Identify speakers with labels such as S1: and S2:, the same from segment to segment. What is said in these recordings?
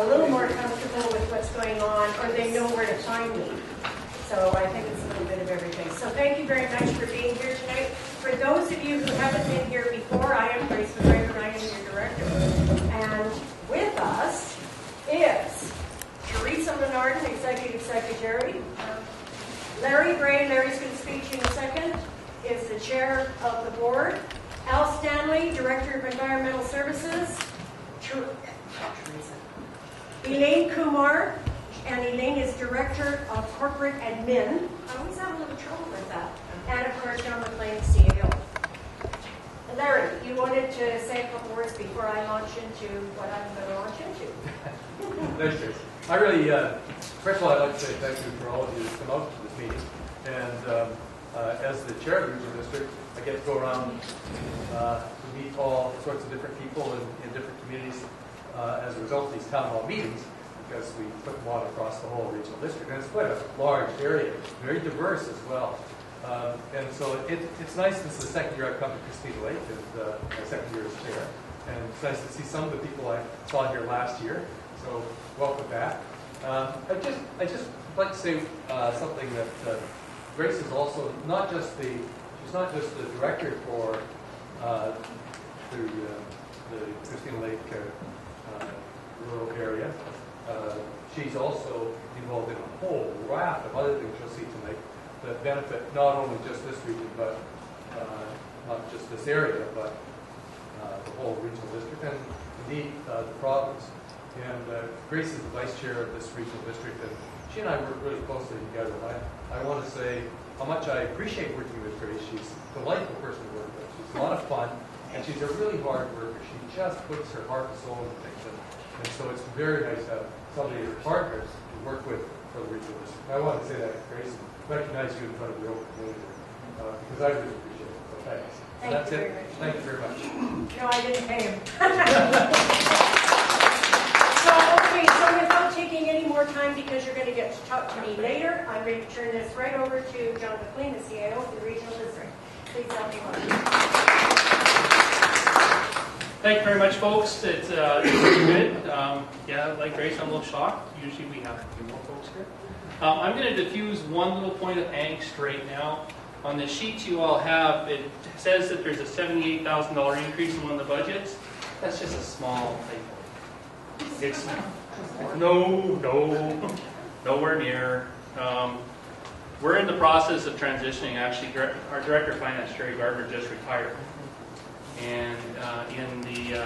S1: a little more comfortable with what's going on, or they know where to find me. So I think it's a little bit of everything. So thank you very much for being here tonight. For those of you who haven't been here before, I am Grace McGregor, I am your director. And with us is Teresa Menard, Executive Secretary. Larry Bray, Larry's going to speak to you in a second, is the chair of the board. Al Stanley, Director of Environmental Services. Elaine Kumar, and Elaine is Director of Corporate Admin. I always have a little trouble with that. And of course, John MacLean, CEO. Larry, you wanted to say a couple words before I launch into what I'm going to launch into.
S2: Thanks, Grace. I really, first of all, I'd like to say thank you for all of you who come out to this meeting. And as the chair of the regional district, I get to go around to meet all sorts of different people in different communities as a result of these town hall meetings, because we put them out across the whole regional district. And it's quite a large area, very diverse as well. And so it's nice, this is the second year I've come to Christina Lake, and my second year as chair. And it's nice to see some of the people I saw here last year. So welcome back. I just like to say something that Grace is also she's not just the director for the Christina Lake rural area. She's also involved in a whole raft of other things you'll see tonight that benefit not only just this region, but not just this area, but the whole regional district, and indeed the province. And Grace is the vice chair of this regional district, and she and I work really closely together. I want to say how much I appreciate working with Grace. She's a delightful person to work with. She's a lot of fun, and she's a really hard worker. She just puts her heart and soul into things, and so it's very nice to have somebody as a partner to work with for the regional district. I want to say that, Grace, and recognize you in front of your own community, because I really appreciate it. So thanks. That's it. Thank you very much.
S1: No, I didn't pay him. So without taking any more time, because you're going to get to talk to me later, I'm going to turn this right over to John MacLean, the CIO of the regional district. Please help me on.
S3: Thank you very much, folks. It's pretty good. Yeah, like Grace, I'm a little shocked. Usually we have a few more folks here. I'm going to diffuse one little point of angst right now. On the sheet you all have, it says that there's a $78,000 increase in one of the budgets. That's just a small thing. It's nowhere near. We're in the process of transitioning. Actually, our director of finance, Jerry Gardner, just retired, and in the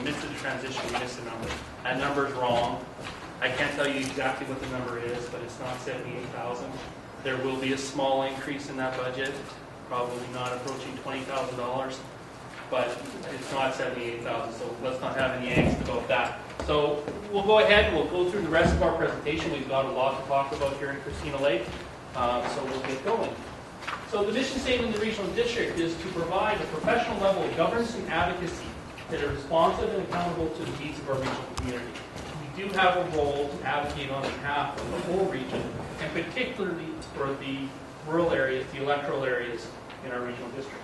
S3: midst of the transition, we missed a number. That number is wrong. I can't tell you exactly what the number is, but it's not 78,000. There will be a small increase in that budget, probably not approaching $20,000, but it's not 78,000. So let's not have any angst about that. So we'll go ahead, we'll go through the rest of our presentation. We've got a lot to talk about here in Christina Lake, so we'll get going. So the mission statement of the regional district is to provide a professional level of governance and advocacy that are responsive and accountable to the needs of our regional community. We do have a role to advocate on behalf of the whole region, and particularly for the rural areas, the electoral areas in our regional districts.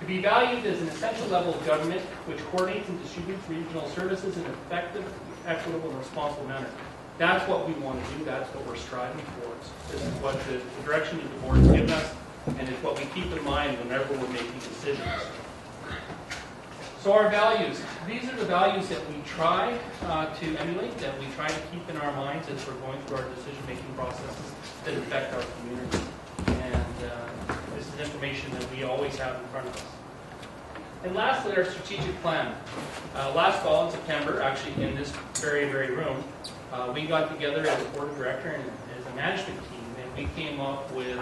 S3: To be valued as an essential level of government which coordinates and distributes regional services in an effective, equitable, and responsible manner. That's what we want to do. That's what we're striving towards. This is what the direction that the board's given us, and it's what we keep in mind whenever we're making decisions. So our values. These are the values that we try to emulate, that we try to keep in our minds as we're going through our decision-making processes that affect our community. And this is information that we always have in front of us. And lastly, our strategic plan. Last fall in September, actually in this very, very room, we got together as a board of directors and as a management team, and we came up with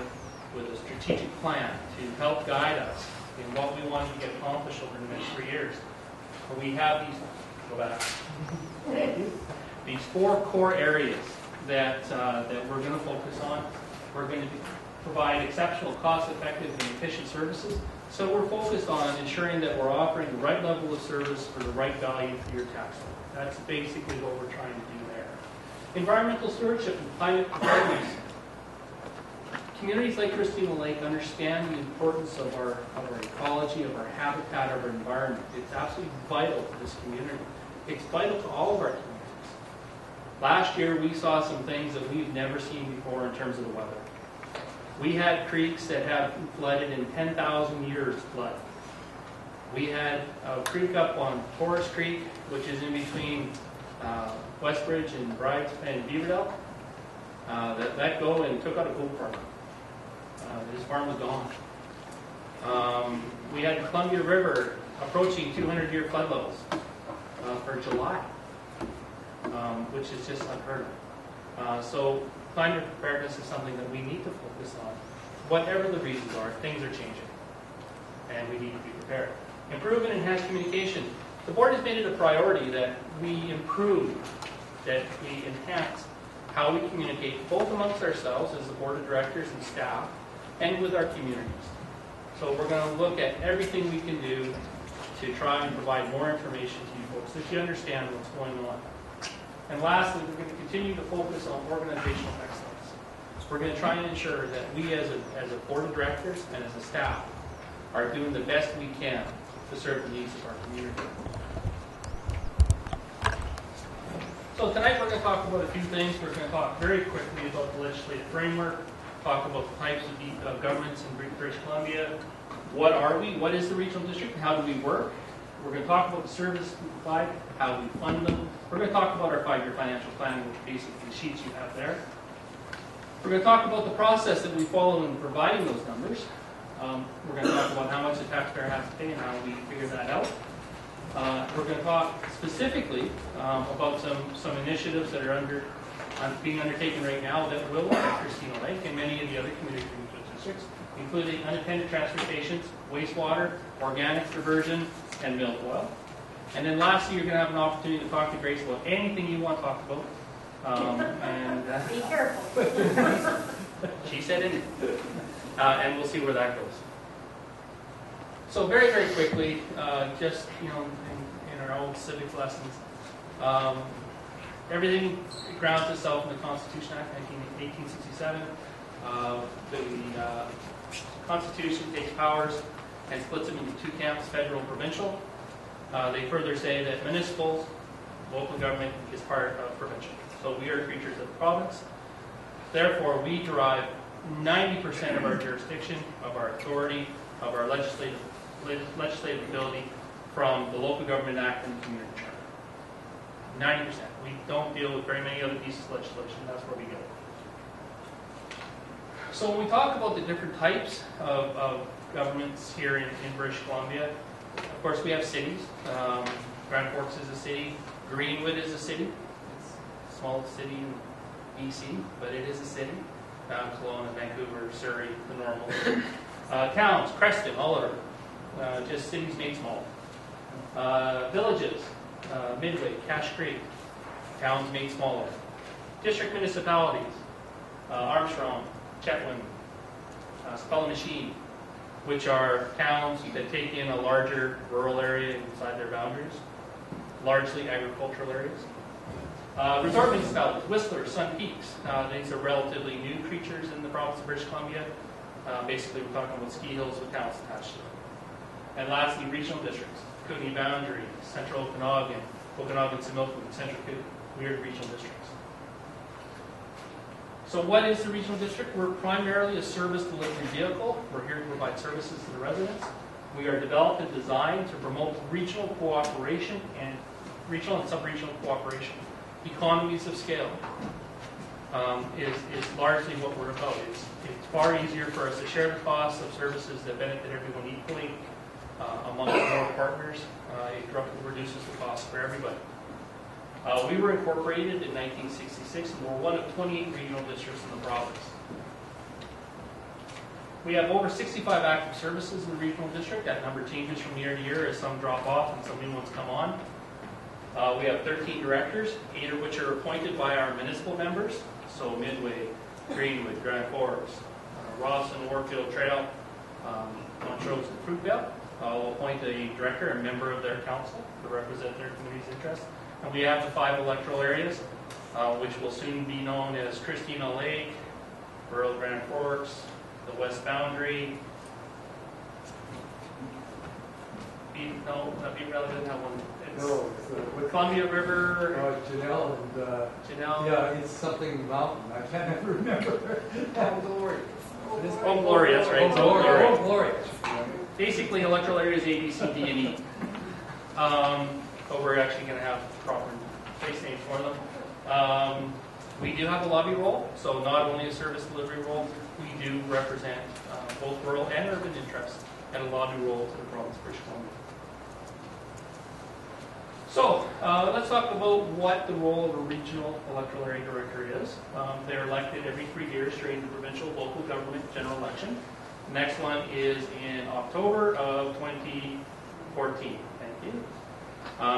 S3: a strategic plan to help guide us in what we wanted to get accomplished over the next 3 years. So we have these 4 core areas that we're going to focus on. We're going to provide exceptional, cost-effective, and efficient services. So we're focused on ensuring that we're offering the right level of service for the right value for your tax dollar. That's basically what we're trying to do there. Environmental stewardship and climate preparedness. Communities like Christina Lake understand the importance of our ecology, of our habitat, of our environment. It's absolutely vital to this community. It's vital to all of our communities. Last year, we saw some things that we've never seen before in terms of the weather. We had creeks that have flooded in 10,000 years flood. We had a creek up on Forrest Creek, which is in between Westbridge and Brides and Beaverdale, that go and took out a goat farm. His farm was gone. We had the Columbia River approaching 200-year flood levels for July, which is just unheard of. So climate preparedness is something that we need to focus on. Whatever the reasons are, things are changing, and we need to be prepared. Improve and enhance communication. The board has made it a priority that we improve, that we enhance how we communicate both amongst ourselves as the board of directors and staff and with our communities. So we're going to look at everything we can do to try and provide more information to you folks so that you understand what's going on. And lastly, we're going to continue to focus on organizational excellence. We're going to try and ensure that we as a board of directors and as a staff are doing the best we can to serve the needs of our community. So tonight we're going to talk about a few things. We're going to talk very quickly about the legislative framework, talk about the types of governments in British Columbia. What are we? What is the regional district? How do we work? We're going to talk about the services we provide, how we fund them. We're going to talk about our 5-year financial plan, which are basically the sheets you have there. We're going to talk about the process that we follow in providing those numbers. We're going to talk about how much the taxpayer has to pay and how we figure that out. We're going to talk specifically about some initiatives that are being undertaken right now that will affect Christina Lake and many of the other community districts, including unattended transfer stations, wastewater, organic diversion, and Milfoil. And then lastly, you're going to have an opportunity to talk to Grace about anything you want to talk about.
S1: Be careful.
S3: She said it. And we'll see where that goes. So very, very quickly, just in our old civics lessons, everything grounds itself in the Constitution Act 1867. The Constitution takes powers and splits them into two camps, federal and provincial. They further say that municipal, local government is part of provincial. So we are creatures of the province. Therefore, we derive 90% of our jurisdiction, of our authority, of our legislative ability from the Local Government Act and the Community Charter. 90%. We don't deal with very many other pieces of legislation. That's where we go. So when we talk about the different types of governments here in British Columbia, of course we have cities. Grand Forks is a city. Greenwood is a city. It's the smallest city in BC, but it is a city. Kelowna, Vancouver, Surrey, the normal. Towns, Creston, Oliver, just cities made small. Villages, Midway, Cache Creek, towns made smaller. District municipalities, Armstrong, Chetwynd, Squamish, which are towns that take in a larger rural area inside their boundaries, largely agricultural areas. Resort municipalities, Whistler, Sun Peaks. These are relatively new creatures in the province of British Columbia. Basically, we're talking about ski hills with towns attached to them. And lastly, regional districts. Kootenay Boundary, Central Okanagan, Okanagan-Similkameen, Central Kootenay. Weird regional districts. So what is the regional district? We're primarily a service delivery vehicle. We're here to provide services to the residents. We are developed and designed to promote regional cooperation and regional and sub-regional cooperation. Economies of scale is largely what we're about. It's far easier for us to share the costs of services that benefit everyone equally among more partners. It reduces the cost for everybody. We were incorporated in 1966, and we're one of 28 regional districts in the province. We have over 65 active services in the regional district. That number changes from year to year as some drop off and some new ones come on. We have 13 directors, 8 of which are appointed by our municipal members. So Midway, Greenwood, Grand Forks, Rawson, Warfield Trail, Montrose, and Fruitvale. Will appoint a director and member of their council to represent their community's interests. And we have the 5 electoral areas, which will soon be known as Christina Lake, rural Grand Forks, the West Boundary. Beattie doesn't have one.
S2: No,
S3: Columbia River.
S2: Janelle Janelle, and,
S3: Janelle?
S2: yeah, it's something mountain, I can't ever remember.
S1: Glory.
S3: Oh, Glory, that's right.
S2: Oh,
S3: So,
S2: Glory,
S3: Glory.
S2: oh, Glory.
S3: Basically, electoral areas A, B, C, D, and E. But we're actually going to have proper place names for them. We do have a lobby role, so not only a service delivery role, we do represent both rural and urban interests and a lobby role to the province of British Columbia. So, let's talk about what the role of a regional electoral area director is. They're elected every 3 years during the provincial local government general election. The next one is in October of 2014. Thank you.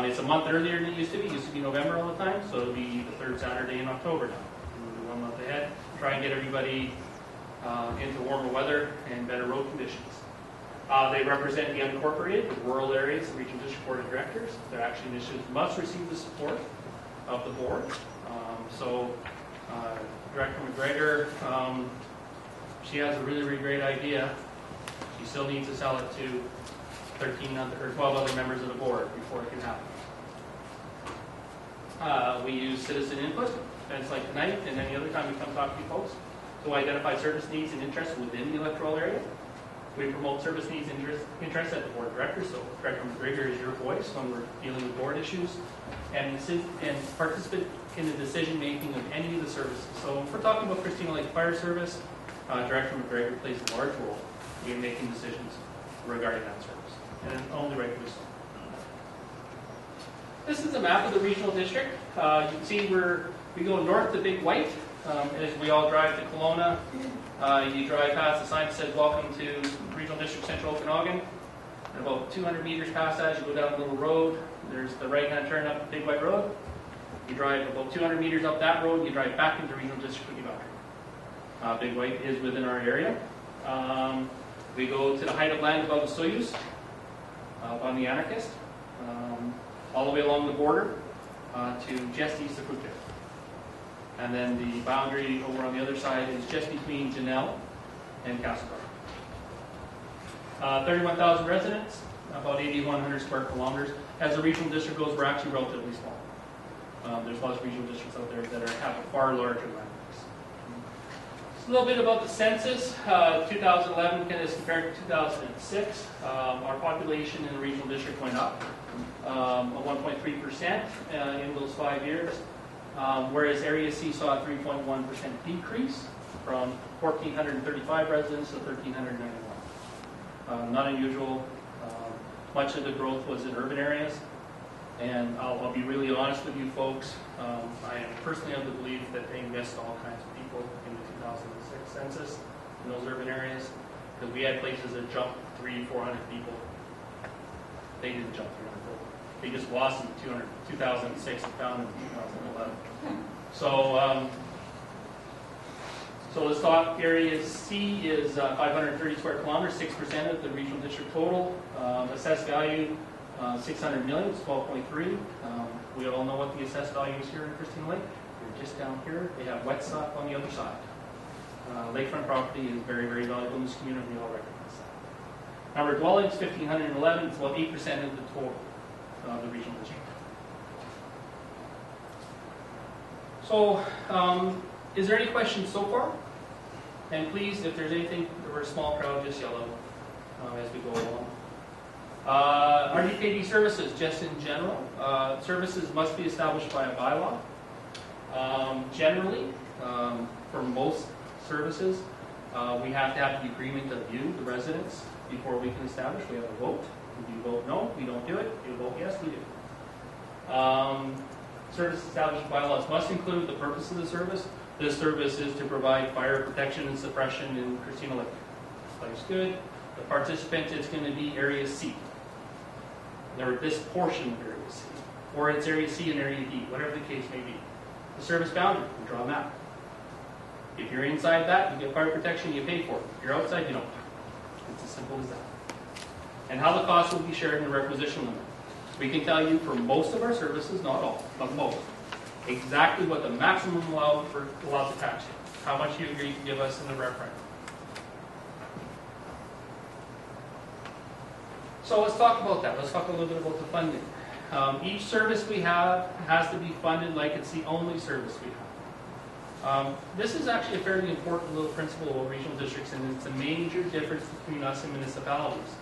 S3: It's a month earlier than it used to be. It used to be November all the time, so it'll be the third Saturday in October now. We'll be 1 month ahead. Try and get everybody into warmer weather and better road conditions. They represent the unincorporated, the rural areas, the Regional District Board of Directors. Their action initiatives must receive the support of the board. Director McGregor, she has a really, really great idea. She still needs to sell it to 12 other members of the board before it can happen. We use citizen input, events like tonight and any other time we come talk to you folks, to identify service needs and interests within the electoral area. We promote service needs and interests at the board of directors, so Director McGregor is your voice when we're dealing with board issues, and participate in the decision making of any of the services. So if we're talking about Christina Lake Fire Service, Director McGregor plays a large role in making decisions regarding that service, and only rightfully so. This is a map of the regional district. You can see we go north to Big White. As we all drive to Kelowna, you drive past the sign that says "Welcome to Regional District Central Okanagan." And about 200 meters past that, you go down a little road. There's the right-hand turn up Big White Road. You drive about 200 meters up that road, and you drive back into Regional District of boundary. Big White is within our area. We go to the height of land above the Soyuz, on the Anarchist, all the way along the border to just east of Fructale. And then the boundary over on the other side is just between Janelle and Castlegar. 31,000 residents, about 8,100 square kilometers. As the regional district goes, we're actually relatively small. There's lots of regional districts out there that have a far larger land base. A little bit about the census. 2011 as compared to 2006. Our population in the regional district went up 1.3% in those 5 years. Whereas Area C saw a 3.1% decrease from 1,435 residents to 1,391. Not unusual. Much of the growth was in urban areas. And I'll be really honest with you folks. I am personally of the belief that they missed all kinds of people in the 2006 census in those urban areas. Because we had places that jumped 300-400 people. They didn't jump 300 people. They just lost in 2006 and found in 2011. So let's talk. Area C is 530 square kilometers, 6% of the regional district total. Assessed value, 600 million, it's 12.3. We all know what the assessed value is here in Christina Lake. We're just down here. They have wet stock on the other side. Lakefront property is very, very valuable in this community. We all recognize that. Number of dwellings, 1,511. It's about 8% of the total of the regional district. So, is there any questions so far? And please, if there's anything, we're a small crowd, just yell out as we go along. RDKB Services, just in general. Services must be established by a bylaw. Generally, for most services, we have to have the agreement of you, the residents, before we can establish. We have a vote. If you vote no, we don't do it. If you vote yes, we do. Service established bylaws must include the purpose of the service. This service is to provide fire protection and suppression in Christina Lake. Life's good. The participant is going to be Area C. Or this portion of Area C. Or it's Area C and Area D, whatever the case may be. The service boundary, we draw a map. If you're inside that, you get fire protection, you pay for it. If you're outside, you don't. It's as simple as that. And how the cost will be shared in the requisition limit. We can tell you for most of our services, not all, but most, exactly what the maximum allowed to tax you. How much you agree to give us in the referendum. So let's talk about that. Let's talk a little bit about the funding. Each service we have has to be funded like it's the only service we have. This is actually a fairly important little principle of regional districts, and it's a major difference between us and municipalities.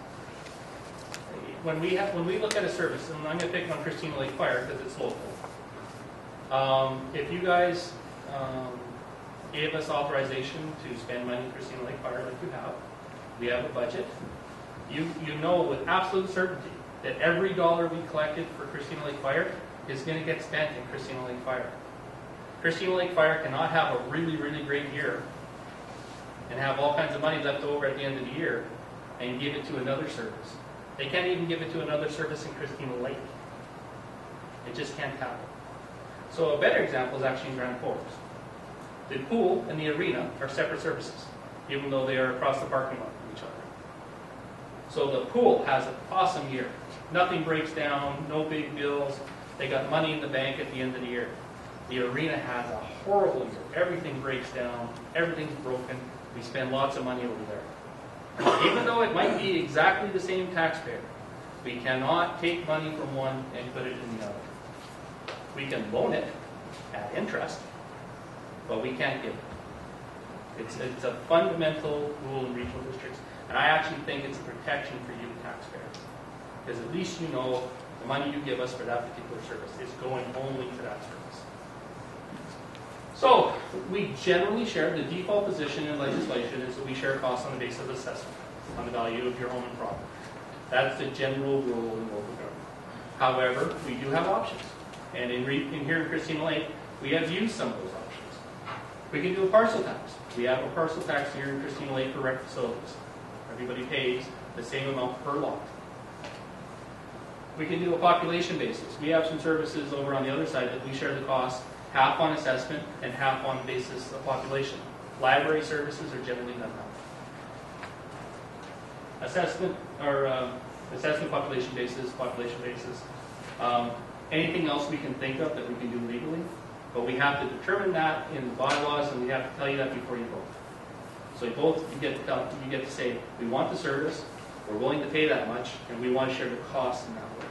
S3: When we look at a service, and I'm going to pick on Christina Lake Fire because it's local. If you guys gave us authorization to spend money in Christina Lake Fire like you have, we have a budget. You know with absolute certainty that every dollar we collected for Christina Lake Fire is going to get spent in Christina Lake Fire. Christina Lake Fire cannot have a really, really great year and have all kinds of money left over at the end of the year and give it to another service. They can't even give it to another service in Christina Lake. It just can't happen. So a better example is actually in Grand Forks. The pool and the arena are separate services, even though they are across the parking lot from each other. So the pool has an awesome year. Nothing breaks down, no big bills. They got money in the bank at the end of the year. The arena has a horrible year. Everything breaks down, everything's broken. We spend lots of money over there. Even though it might be exactly the same taxpayer, we cannot take money from one and put it in the other. We can loan it at interest, but we can't give it. It's a fundamental rule in regional districts, and I actually think it's a protection for you taxpayers. Because at least you know the money you give us for that particular service is going only to that service. So, we generally share, the default position in legislation is that we share costs on the basis of assessment, on the value of your home and property. That's the general rule in local government. However, we do have options. And in here in Christina Lake, we have used some of those options. We can do a parcel tax. We have a parcel tax here in Christina Lake for rec facilities. Everybody pays the same amount per lot. We can do a population basis. We have some services over on the other side that we share the cost, half on assessment and half on the basis of population. Library services are generally done that. Assessment population basis. Anything else we can think of that we can do legally, but we have to determine that in the bylaws, and we have to tell you that before you vote. So you get to say, we want the service, we're willing to pay that much, and we want to share the cost in that way.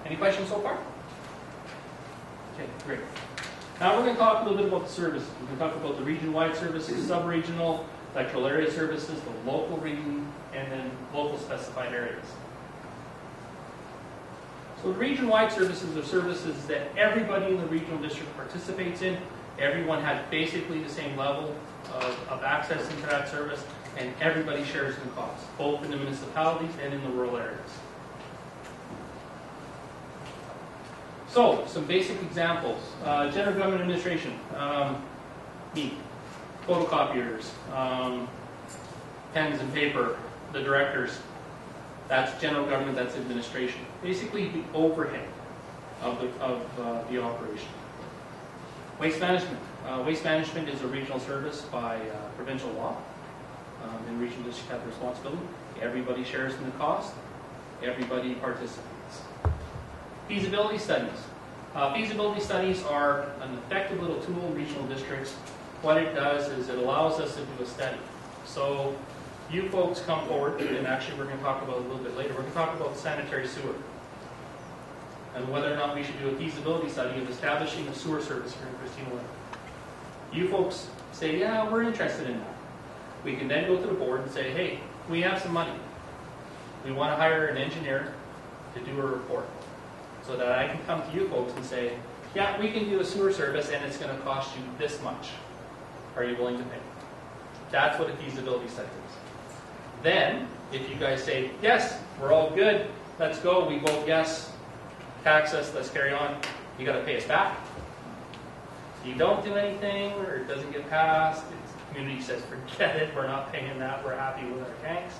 S3: Any questions so far? Okay, great. Now we're going to talk a little bit about the services. We're going to talk about the region-wide services, sub-regional, electoral area services, the local region, and then local specified areas. So the region-wide services are services that everybody in the regional district participates in. Everyone has basically the same level of access into that service, and everybody shares in the costs, both in the municipalities and in the rural areas. So, some basic examples. General government administration, me, photocopiers, pens and paper, the directors. That's general government, that's administration. Basically the overhead of the operation. Waste management. Waste management is a regional service by provincial law. And regional districts have the responsibility. Everybody shares in the cost. Everybody participates. Feasibility studies. Feasibility studies are an effective little tool in regional districts. What it does is it allows us to do a study. So you folks come forward, and actually we're going to talk about it a little bit later. We're going to talk about sanitary sewer and whether or not we should do a feasibility study of establishing a sewer service here in Christina Lake. You folks say, yeah, we're interested in that. We can then go to the board and say, hey, we have some money. We want to hire an engineer to do a report so that I can come to you folks and say, yeah, we can do a sewer service and it's going to cost you this much. Are you willing to pay? That's what a feasibility study is. Then, if you guys say, yes, we're all good, let's go, we vote yes, tax us, let's carry on, you got to pay us back. You don't do anything, or it doesn't get passed, the community says, forget it, we're not paying that, we're happy with our tanks.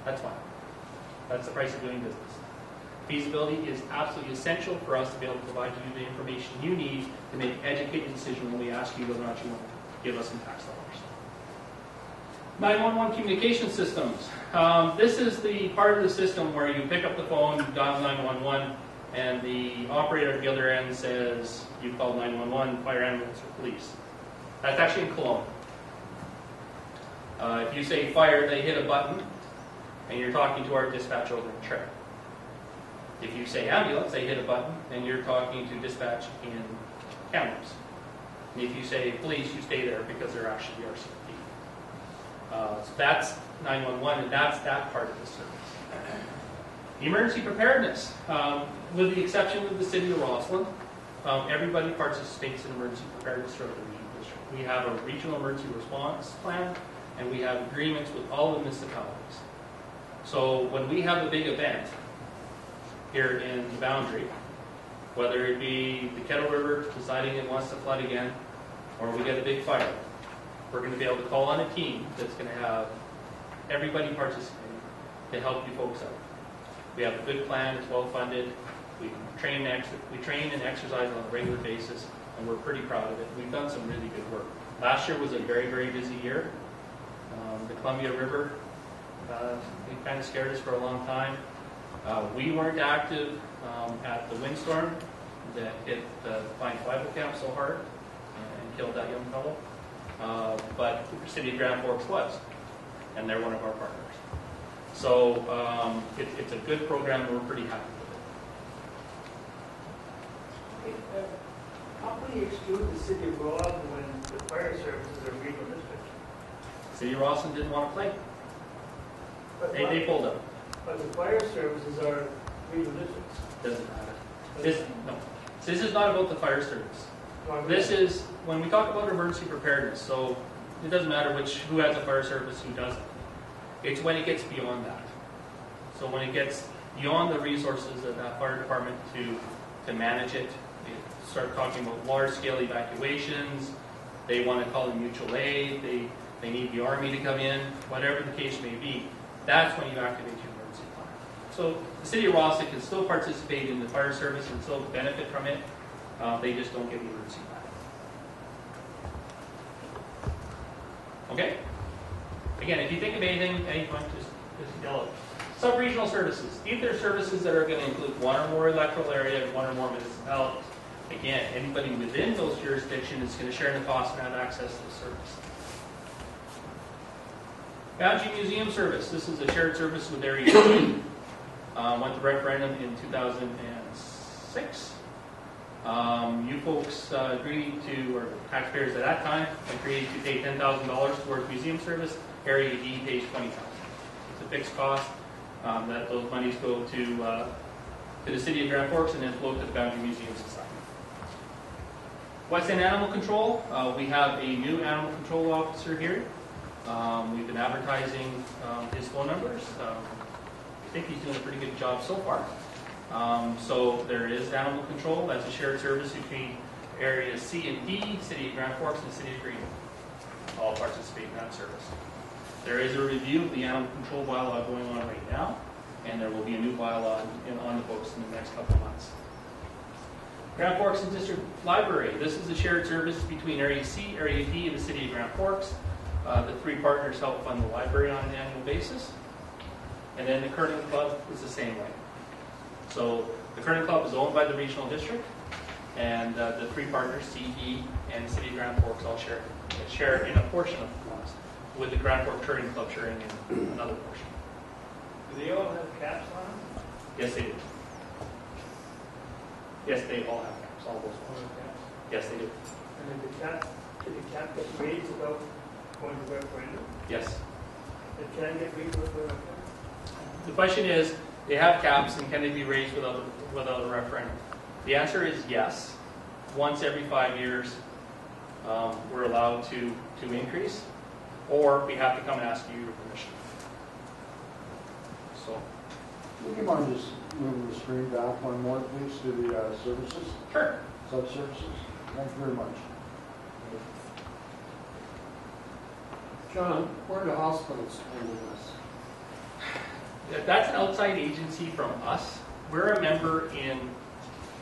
S3: That's fine. That's the price of doing business. Feasibility is absolutely essential for us to be able to provide you the information you need to make an educated decision when we ask you whether or not you want to give us some tax dollars. 911 communication systems. This is the part of the system where you pick up the phone, you dial 911, and the operator at the other end says, you called 911, fire, ambulance, or police. That's actually in Cologne. If you say fire, they hit a button, and you're talking to our dispatch over in Trek. If you say ambulance, they hit a button, and you're talking to dispatch in Kamloops. And if you say police, you stay there because they're actually RCMP. So that's 911, and that's that part of the service. Emergency preparedness, with the exception of the city of Rossland, everybody participates in emergency preparedness throughout the regional district. We have a regional emergency response plan, and we have agreements with all the municipalities. So when we have a big event here in the boundary, whether it be the Kettle River deciding it wants to flood again, or we get a big fire, we're going to be able to call on a team that's going to have everybody participating to help you folks out. We have a good plan, it's well funded, we train and exercise on a regular basis, and we're pretty proud of it. We've done some really good work. Last year was a very, very busy year. The Columbia River, it kind of scared us for a long time. We weren't active at the windstorm that hit the Pine Bible Camp so hard and killed that young fellow. But the city of Grand Forks was, and they're one of our partners. So it's a good program, and we're pretty happy with it.
S4: How can you exclude the city of Rossland when the fire services are regional districts?
S3: City of Rossland didn't want to play. They pulled up.
S4: But the fire services are regional districts.
S3: Doesn't matter. This is not about the fire service. This is, when we talk about emergency preparedness, so it doesn't matter who has a fire service, who doesn't. It's when it gets beyond that. So when it gets beyond the resources of that fire department to manage it, they start talking about large-scale evacuations, they want to call in mutual aid, they need the Army to come in, whatever the case may be, that's when you activate your emergency plan. So the city of Rossland can still participate in the fire service and still benefit from it, they just don't get the emergency plan. Okay? Again, if you think of anything, at any point, just yell it. Sub-regional services. These are services that are going to include one or more electoral areas, one or more municipalities. Again, anybody within those jurisdictions is going to share in the cost and have access to the service. Boundary Museum Service. This is a shared service with Area C. Went to referendum in 2006. You folks agreed to, or taxpayers at that time, agreed to pay $10,000 towards museum service. Area D pays $20,000. It's a fixed cost. That those monies go to the city of Grand Forks and then flow to the Boundary Museum Society. West End Animal Control. We have a new animal control officer here. We've been advertising his phone numbers. I think he's doing a pretty good job so far. So there is animal control. That's a shared service between areas C and D, City of Grand Forks and City of Green. All participate in that service. There is a review of the animal control bylaw going on right now, and there will be a new bylaw on the books in the next couple of months. Grand Forks and District Library. This is a shared service between Area C, Area D, and the City of Grand Forks. The three partners help fund the library on an annual basis. And then the Curling Club is the same way. So the Curling Club is owned by the regional district, and the three partners, C, D, and the City of Grand Forks, all share in a portion of the cost, with the Grand Forks Curling Club sharing in another portion.
S4: Do they all have caps on them?
S3: Yes, they do. Yes, they all have caps, all those ones. Yes, they do.
S4: And did the cap get raised without going to referendum?
S3: Yes.
S4: It can get raised without referendum?
S3: The question is, they have caps, and can they be raised without a referendum? The answer is yes. Once every 5 years, we're allowed to increase, or we have to come and ask you your permission. So,
S5: Would you mind just moving the screen back one more, please, to the services?
S3: sure.
S5: Sub-services? Thank you very much.
S6: John, where do hospitals handle this?
S3: That's an outside agency from us. We're a member in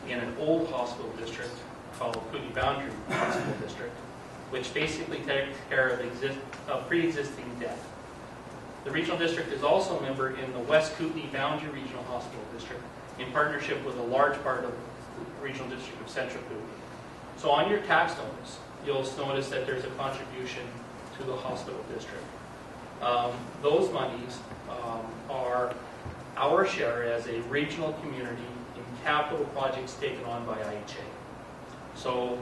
S3: an old hospital district called Kootenai Boundary Hospital District, which basically takes care of pre-existing debt. The regional district is also a member in the West Kootenai Boundary Regional Hospital District in partnership with a large part of the regional district of Central Kootenai. So on your tax notice, you'll notice that there's a contribution to the hospital district. Those monies are our share as a regional community in capital projects taken on by IHA. So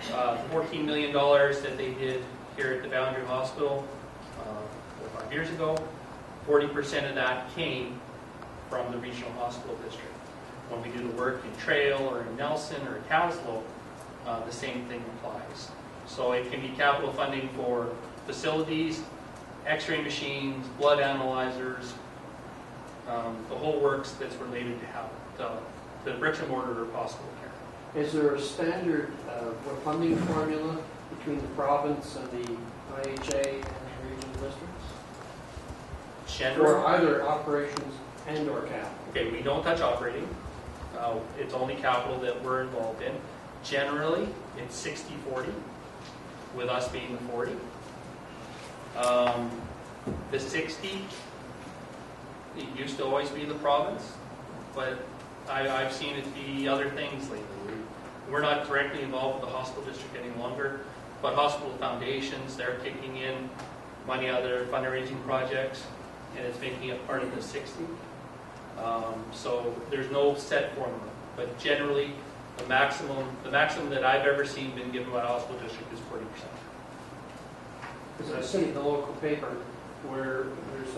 S3: $14 million that they did here at the Boundary Hospital 4 or 5 years ago, 40% of that came from the regional hospital district. When we do the work in Trail or in Nelson or Caslow, the same thing applies. So it can be capital funding for facilities, x-ray machines, blood analyzers, the whole works that's related to the bricks and mortar of hospital care.
S6: Is there a standard funding formula between the province and the IHA and the regional districts? For either operations and or capital?
S3: Okay, we don't touch operating. It's only capital that we're involved in. Generally, it's 60-40, with us being the 40. The 60, it used to always be the province, but I've seen it be other things lately. We're not directly involved with the hospital district any longer, but hospital foundations, they're kicking in money out of their fundraising projects, and it's making it part of the 60. So there's no set formula, but generally the maximum that I've ever seen been given by the hospital district is 40%.
S6: Because I see in the local paper where there's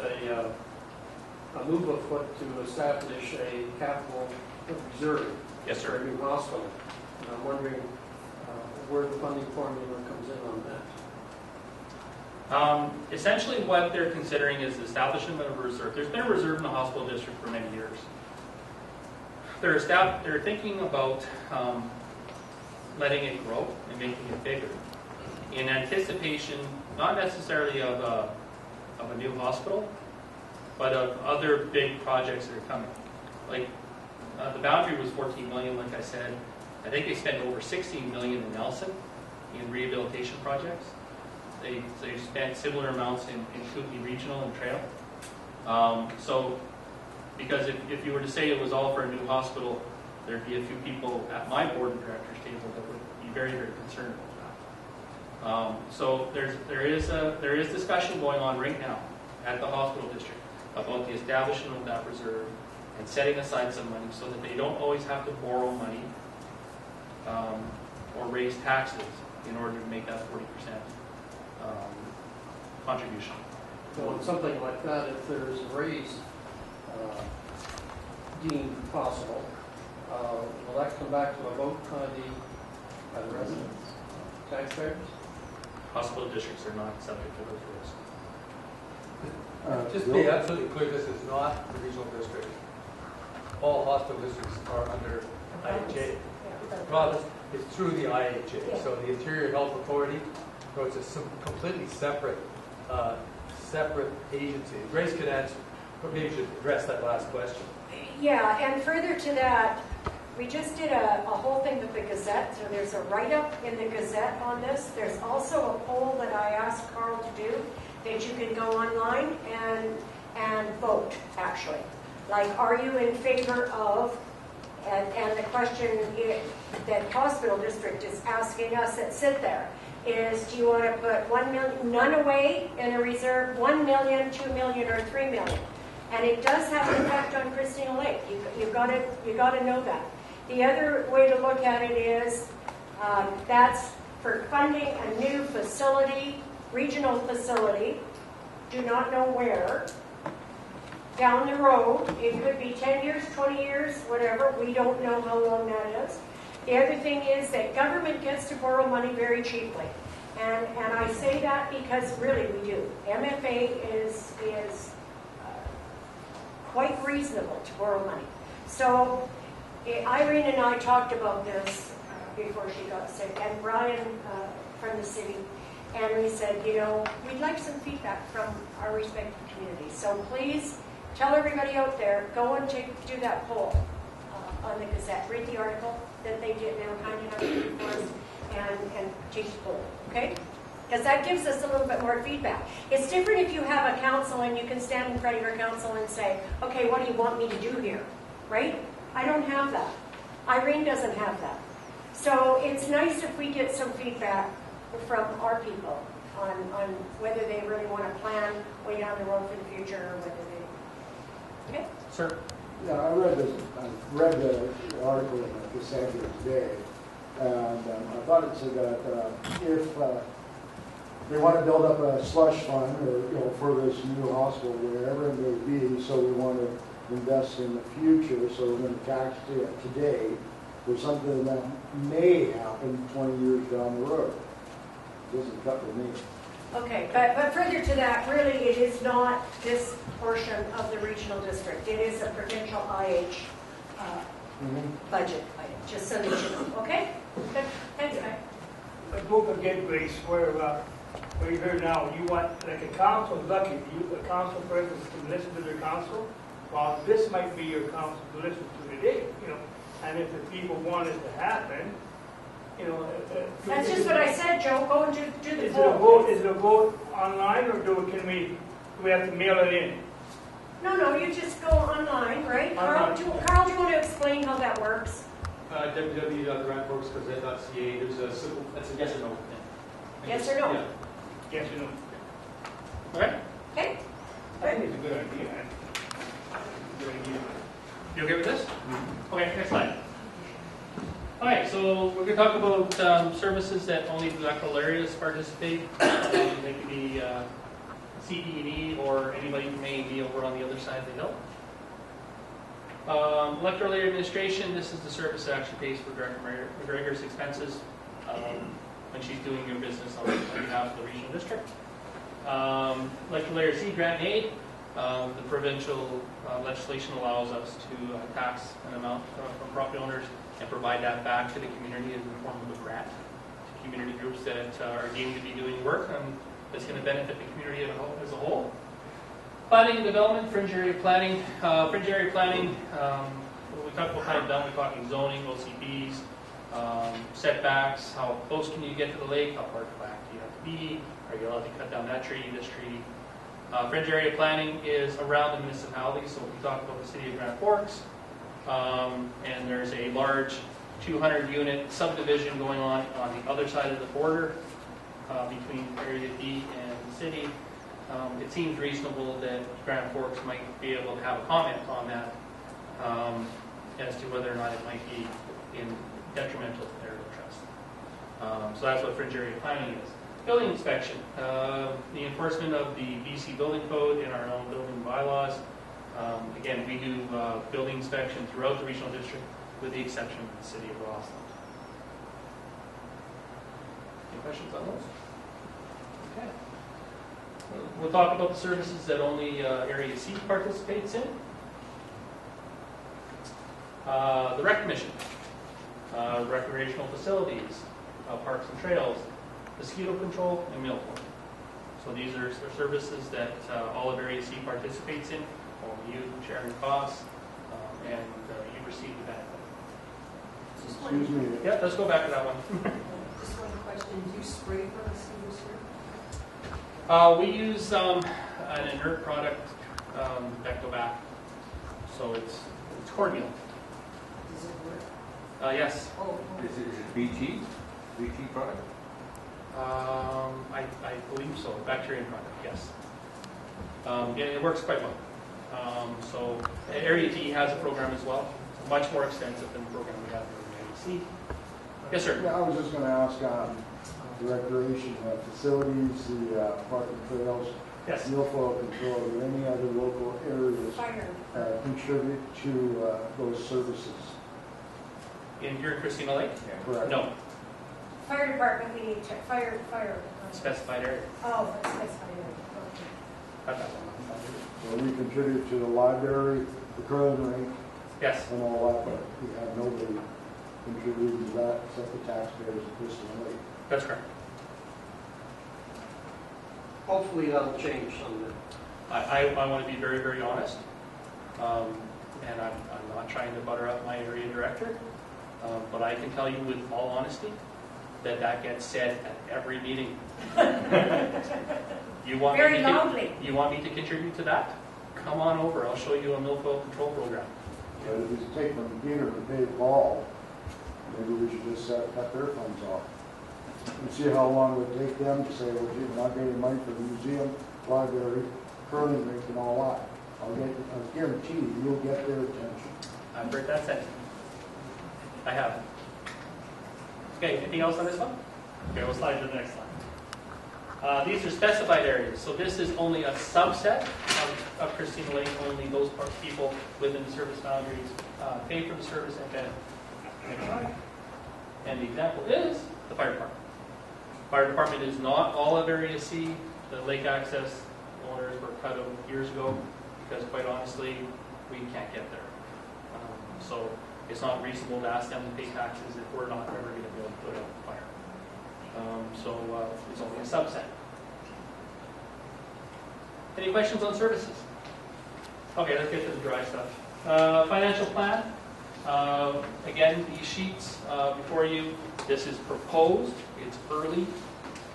S6: a move afoot to establish a capital reserve
S3: Yes,
S6: for a
S3: sir.
S6: new hospital. And I'm wondering where the funding formula comes in on that.
S3: Essentially what they're considering is the establishment of a reserve. There's been a reserve in the hospital district for many years. They're thinking about letting it grow and making it bigger in anticipation, not necessarily of a new hospital, but of other big projects that are coming. Like the boundary was $14 million, like I said. I think they spent over $16 million in Nelson in rehabilitation projects. They spent similar amounts in Kootenai Regional and Trail. So, because if you were to say it was all for a new hospital, there'd be a few people at my board of directors table that would be very, very concerned about that. So there is discussion going on right now at the hospital district about the establishment of that reserve and setting aside some money so that they don't always have to borrow money or raise taxes in order to make that 40% contribution.
S6: So on something like that, if there's a raise deemed possible, will that come back to a vote by the residents, taxpayers?
S3: Hospital districts are not subject to those rules.
S2: Just to be absolutely clear, this is not the regional district. All hospital districts are under IHA. The province is through the IHA. So the Interior Health Authority, so it's a completely separate agency. Grace could answer, but maybe you should address that last question.
S1: Yeah, and further to that, we just did a whole thing with the Gazette, so there's a write-up in the Gazette on this. There's also a poll that I asked Carl to do that you can go online and vote, actually. Like, are you in favor of, and the question that hospital district is asking us that sit there is, do you want to put 1 million, none away in a reserve, 1 million, 2 million, or 3 million? And it does have an effect on Christina Lake. You've got to know that. The other way to look at it is that's for funding a new facility, regional facility. Do not know where. Down the road, it could be 10 years, 20 years, whatever. We don't know how long that is. The other thing is that government gets to borrow money very cheaply. And I say that because really we do. MFA is quite reasonable to borrow money. So Irene and I talked about this before she got sick, and Brian from the city, and we said, we'd like some feedback from our respective communities. So please tell everybody out there, go and do that poll on the Gazette. Read the article that they did. They were kind enough to do for us, and take the poll, okay? Because that gives us a little bit more feedback. It's different if you have a council and you can stand in front of your council and say, okay, what do you want me to do here, right? I don't have that. Irene doesn't have that. So it's nice if we get some feedback from our people. on whether they really want to plan way down the road for the future or whether they, okay?
S3: Sir?
S5: Yeah, I read the article in the Cassandra today, and I thought it said that if they want to build up a slush fund, or for this new hospital, wherever it may be, so we want to invest in the future, so we're going to tax it today for something that may happen 20 years down the road. It doesn't cut with me.
S1: Okay, but further to that, really, it is not this portion of the regional district. It is a provincial IH budget, just so that you know. Okay? Good. Thanks, guys.
S4: But don't forget, Grace, where you're here now, you want, like a council, lucky, a council person to listen to their council. Well, this might be your council to listen to today, and if the people want it to happen,
S1: That's just what I said, Joe. Go and do the
S4: Is
S1: poll.
S4: it a vote online, or do we have to mail it in?
S1: No, you just go online, right? Carl, do you want to explain how that works?
S7: www.grantworks.ca. There's a simple, that's a yes or no thing.
S1: Yes or no?
S7: Yeah.
S4: Yes or no?
S3: All right.
S1: Okay.
S4: I think it's a good idea. Good idea.
S3: You okay with this? Okay, next slide. All right, so we're going to talk about services that only the electoral areas participate. They could be CDE or anybody who may be over on the other side of the hill. Electoral area administration, this is the service that actually pays for Director McGregor's expenses when she's doing her business on behalf of the regional district. Electoral area C, grant and aid. The provincial legislation allows us to tax an amount from property owners and provide that back to the community in the form of a grant to community groups that are deemed to be doing work that's going to benefit the community as a whole. Planning and development, fringe area planning. Fringe area planning, when we talk about planning and development, we're talking zoning, OCPs, setbacks, how close can you get to the lake, how far back do you have to be, are you allowed to cut down that tree, this tree. Fringe area planning is around the municipality, so we talk about the city of Grand Forks, and there's a large 200-unit subdivision going on the other side of the border between Area D and the city. It seems reasonable that Grand Forks might be able to have a comment on that as to whether or not it might be detrimental to their interest. So that's what fringe area planning is. Building inspection, the enforcement of the BC building code and our own building bylaws. Again, we do building inspection throughout the regional district with the exception of the city of Rossland. Any questions on those? Okay. We'll talk about the services that only Area C participates in. The Rec Commission, recreational facilities, parks and trails, mosquito control, and Milfoil. So these are services that all of Area C participates in. Only you share your costs, and you receive the benefit.
S5: Excuse me.
S3: Yeah, let's go back to that one.
S8: Just one question. Do you spray for mosquitoes here?
S3: We use an inert product, Vectovac. So it's cornmeal.
S8: Does it work?
S3: Yes.
S8: Oh,
S7: Is it BT? BT product?
S3: I believe so. Bacterium product, yes. It works quite well. So Area D has a program as well, much more extensive than the program we have in Area C. Yes, sir.
S5: Yeah, I was just going to ask the recreation facilities, the park and trails,
S3: Yes.
S5: Milfoil Control, or any other local areas
S1: Fire.
S5: contribute to those services.
S3: Here in Christina Lake?
S5: Correct.
S3: No.
S1: Fire department, we need to, fire.
S3: Specified area.
S1: Oh, that's fire.
S3: Got that one.
S5: So we contribute to the library, the curling rink,
S3: Yes.
S5: and all that, but we have nobody contributing to that except the taxpayers of Christina Lake.
S3: That's correct.
S6: Hopefully that'll change someday.
S3: I want to be very, very honest, and I'm not trying to butter up my area director, but I can tell you with all honesty that gets said at every meeting. You want
S1: Very
S3: me
S1: loudly.
S3: You want me to contribute to that? Come on over. I'll show you a Milfoil Control program.
S5: But if you take from Peter to pay Paul, maybe we should just cut their funds off. and see how long it would take them to say, well, gee, we're not getting money for the museum, library, curling rink and all that. I guarantee you, you'll get their attention.
S3: I've heard that sentence. I have. Okay, anything else on this one? Okay, we'll slide to the next slide. These are specified areas. So this is only a subset of Christina Lake. Only those people within the service boundaries pay for the service and benefit. Next slide. And the example is the fire department. Fire department is not all of Area C. The lake access owners were cut out years ago because, quite honestly, we can't get there. So it's not reasonable to ask them to pay taxes if we're not ever going to be able to put out the fire. So it's only a subset. Any questions on services? Okay, let's get to the dry stuff. Financial plan. Again, these sheets before you, this is proposed. It's early.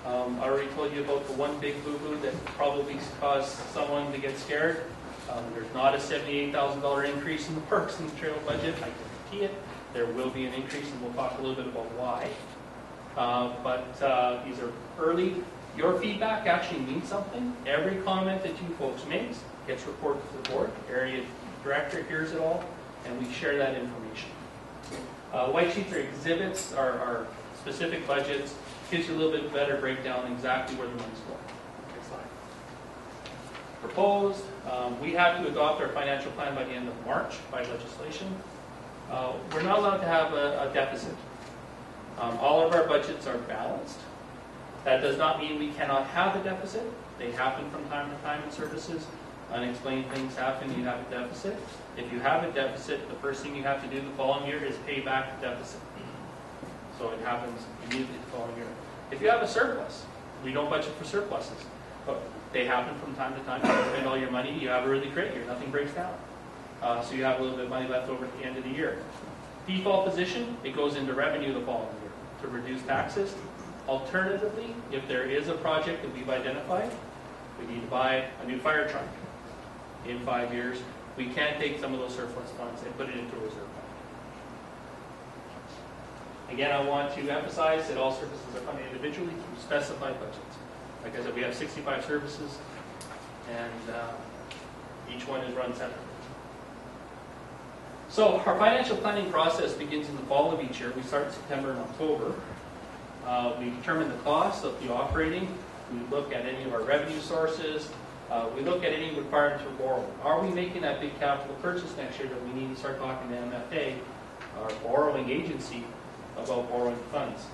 S3: I already told you about the one big boo-boo that probably caused someone to get scared. There's not a $78,000 increase in the parks and trail budget. I guarantee it. There will be an increase, and we'll talk a little bit about why. But these are early. Your feedback actually means something. Every comment that you folks make gets reported to the board. Area director hears it all, and we share that information. White sheets are exhibits, are specific budgets. Gives you a little bit better breakdown exactly where the money's going. Next slide. Proposed. We have to adopt our financial plan by the end of March by legislation. We're not allowed to have a deficit. All of our budgets are balanced. That does not mean we cannot have a deficit. They happen from time to time in services. Unexplained things happen, you have a deficit. If you have a deficit, the first thing you have to do the following year is pay back the deficit. So it happens immediately the following year. If you have a surplus, we don't budget for surpluses, but they happen from time to time. You spend all your money, you have a really great year, nothing breaks down. So you have a little bit of money left over at the end of the year. Default position, it goes into revenue the following year to reduce taxes. Alternatively, if there is a project that we've identified, we need to buy a new fire truck in 5 years. We can't take some of those surplus funds and put it into a reserve fund. Again, I want to emphasize that all services are funded individually through specified budgets. Like I said, we have 65 services, and each one is run separately. So our financial planning process begins in the fall of each year. We start in September and October. We determine the cost of the operating. We look at any of our revenue sources. We look at any requirements for borrowing. Are we making that big capital purchase next year that we need to start talking to MFA, our borrowing agency, about borrowing funds?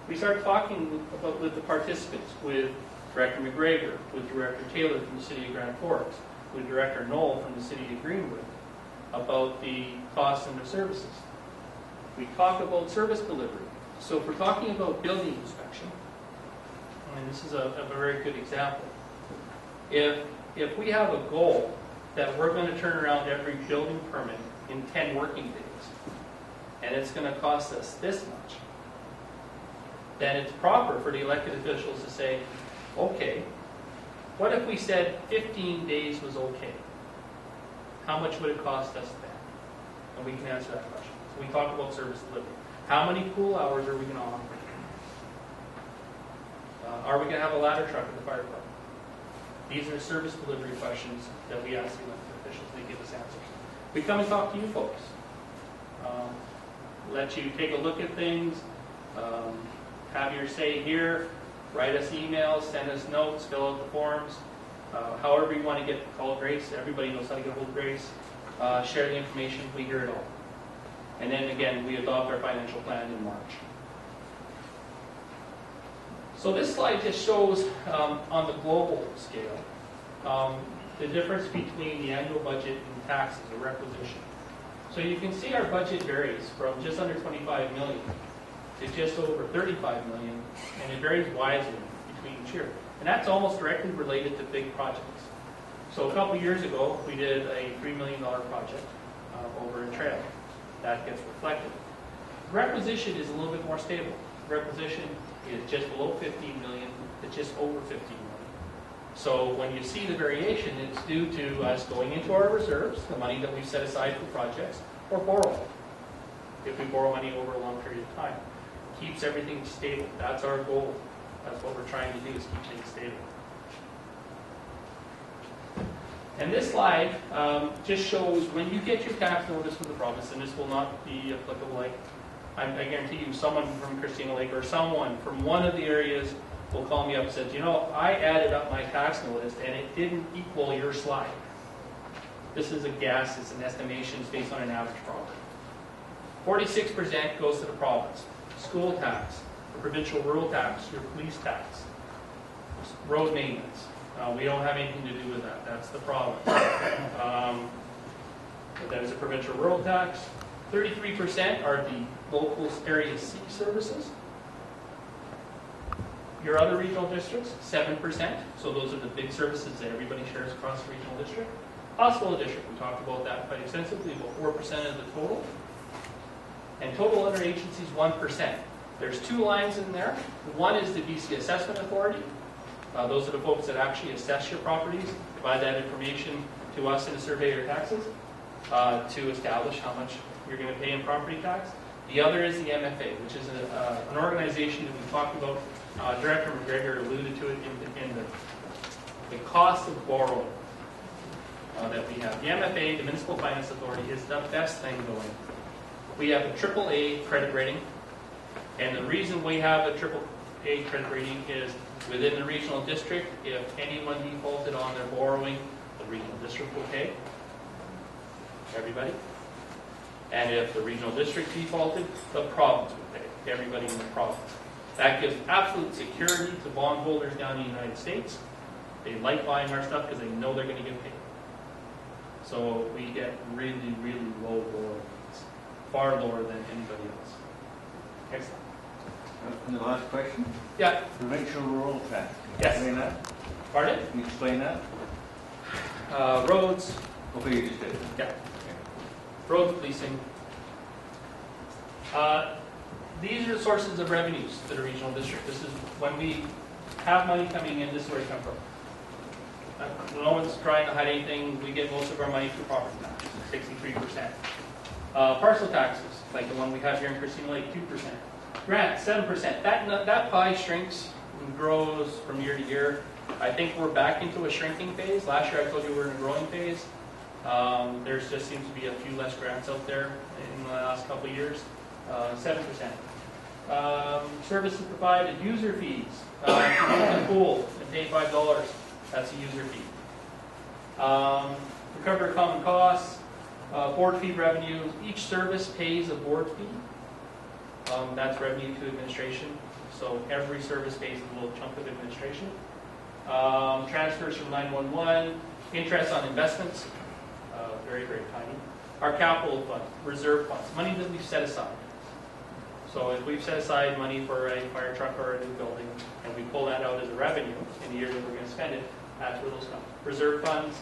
S3: We start talking about with the participants, with Director McGregor, with Director Taylor from the City of Grand Forks, with Director Knoll from the City of Greenwood, about the costs and their services. We talk about service delivery. So if we're talking about building inspection, and this is a very good example, if we have a goal that we're going to turn around every building permit in 10 working days, and it's going to cost us this much, then it's proper for the elected officials to say, okay, what if we said 15 days was okay? How much would it cost us then? And we can answer that question. So we talk about service delivery. How many pool hours are we going to operate? Are we going to have a ladder truck at the fire department? These are service delivery questions that we ask the elected officials. They give us answers. We come and talk to you folks. Let you take a look at things. Have your say here. Write us emails. Send us notes. Fill out the forms. However you want to get call Grace. Everybody knows how to get hold of Grace. Share the information. We hear it all. And then again, we adopt our financial plan in March. So this slide just shows on the global scale the difference between the annual budget and taxes or requisition. So you can see our budget varies from just under 25 million to just over 35 million, and it varies widely between each year. And that's almost directly related to big projects. So a couple years ago, we did a $3 million project over in Trail. That gets reflected. Requisition is a little bit more stable. Requisition is just below 15 million to just over 15 million. So when you see the variation, it's due to us going into our reserves, the money that we've set aside for projects, or borrowing, if we borrow money over a long period of time. keeps everything stable. That's our goal. That's what we're trying to do, is keep things stable. And this slide just shows when you get your tax notice from the province, and this will not be applicable, like I guarantee you someone from Christina Lake or someone from one of the areas will call me up and says, you know, I added up my tax notice and it didn't equal your slide. This is a guess, it's an estimation, it's based on an average property. 46% goes to the province. School tax, the provincial rural tax, your police tax, road maintenance. We don't have anything to do with that. That's the province. That is a provincial rural tax. 33% are the local area city services. Your other regional districts, 7%. So those are the big services that everybody shares across the regional district. Hospital district, we talked about that quite extensively, about 4% of the total. And total other agencies, 1%. There's two lines in there. One is the BC Assessment Authority. Those are the folks that actually assess your properties, provide that information to us in a survey or taxes to establish how much you're going to pay in property tax. The other is the MFA, which is an organization that we talked about. Director McGregor alluded to it in the cost of borrowing that we have. The MFA, the Municipal Finance Authority, is the best thing going. We have a AAA credit rating, and the reason we have a AAA credit rating is within the regional district, if anyone defaulted on their borrowing, the regional district will pay. Everybody. And if the regional district defaulted, the province would pay. Everybody in the province. That gives absolute security to bondholders down in the United States. They like buying our stuff because they know they're going to get paid. So we get really, really low borrowings. Far lower than anybody else. Excellent.
S7: And the last question?
S3: Yeah.
S7: Provincial rural tax. Can you
S3: Yes.
S7: explain that?
S3: Pardon?
S7: Can you explain that?
S3: Roads.
S7: Okay, you just did it.
S3: Yeah. Road policing. These are the sources of revenues to the regional district. This is when we have money coming in, this is where it comes from. No one's trying to hide anything. We get most of our money through property taxes, 63%. Parcel taxes, like the one we have here in Christina Lake, 2%. Grant, 7%. That pie shrinks and grows from year to year. I think we're back into a shrinking phase. Last year I told you we're in a growing phase. There just seems to be a few less grants out there in the last couple of years. 7%. Services provided, user fees. If you go to the pool and pay $5, that's a user fee. Recover common costs, board fee revenue. Each service pays a board fee. That's revenue to administration. So every service pays a little chunk of administration. Transfers from 911, interest on investments, very, very tiny. Our capital fund, reserve funds, money that we've set aside. So if we've set aside money for a fire truck or a new building, and we pull that out as a revenue in the year that we're going to spend it, that's where those come. Reserve funds,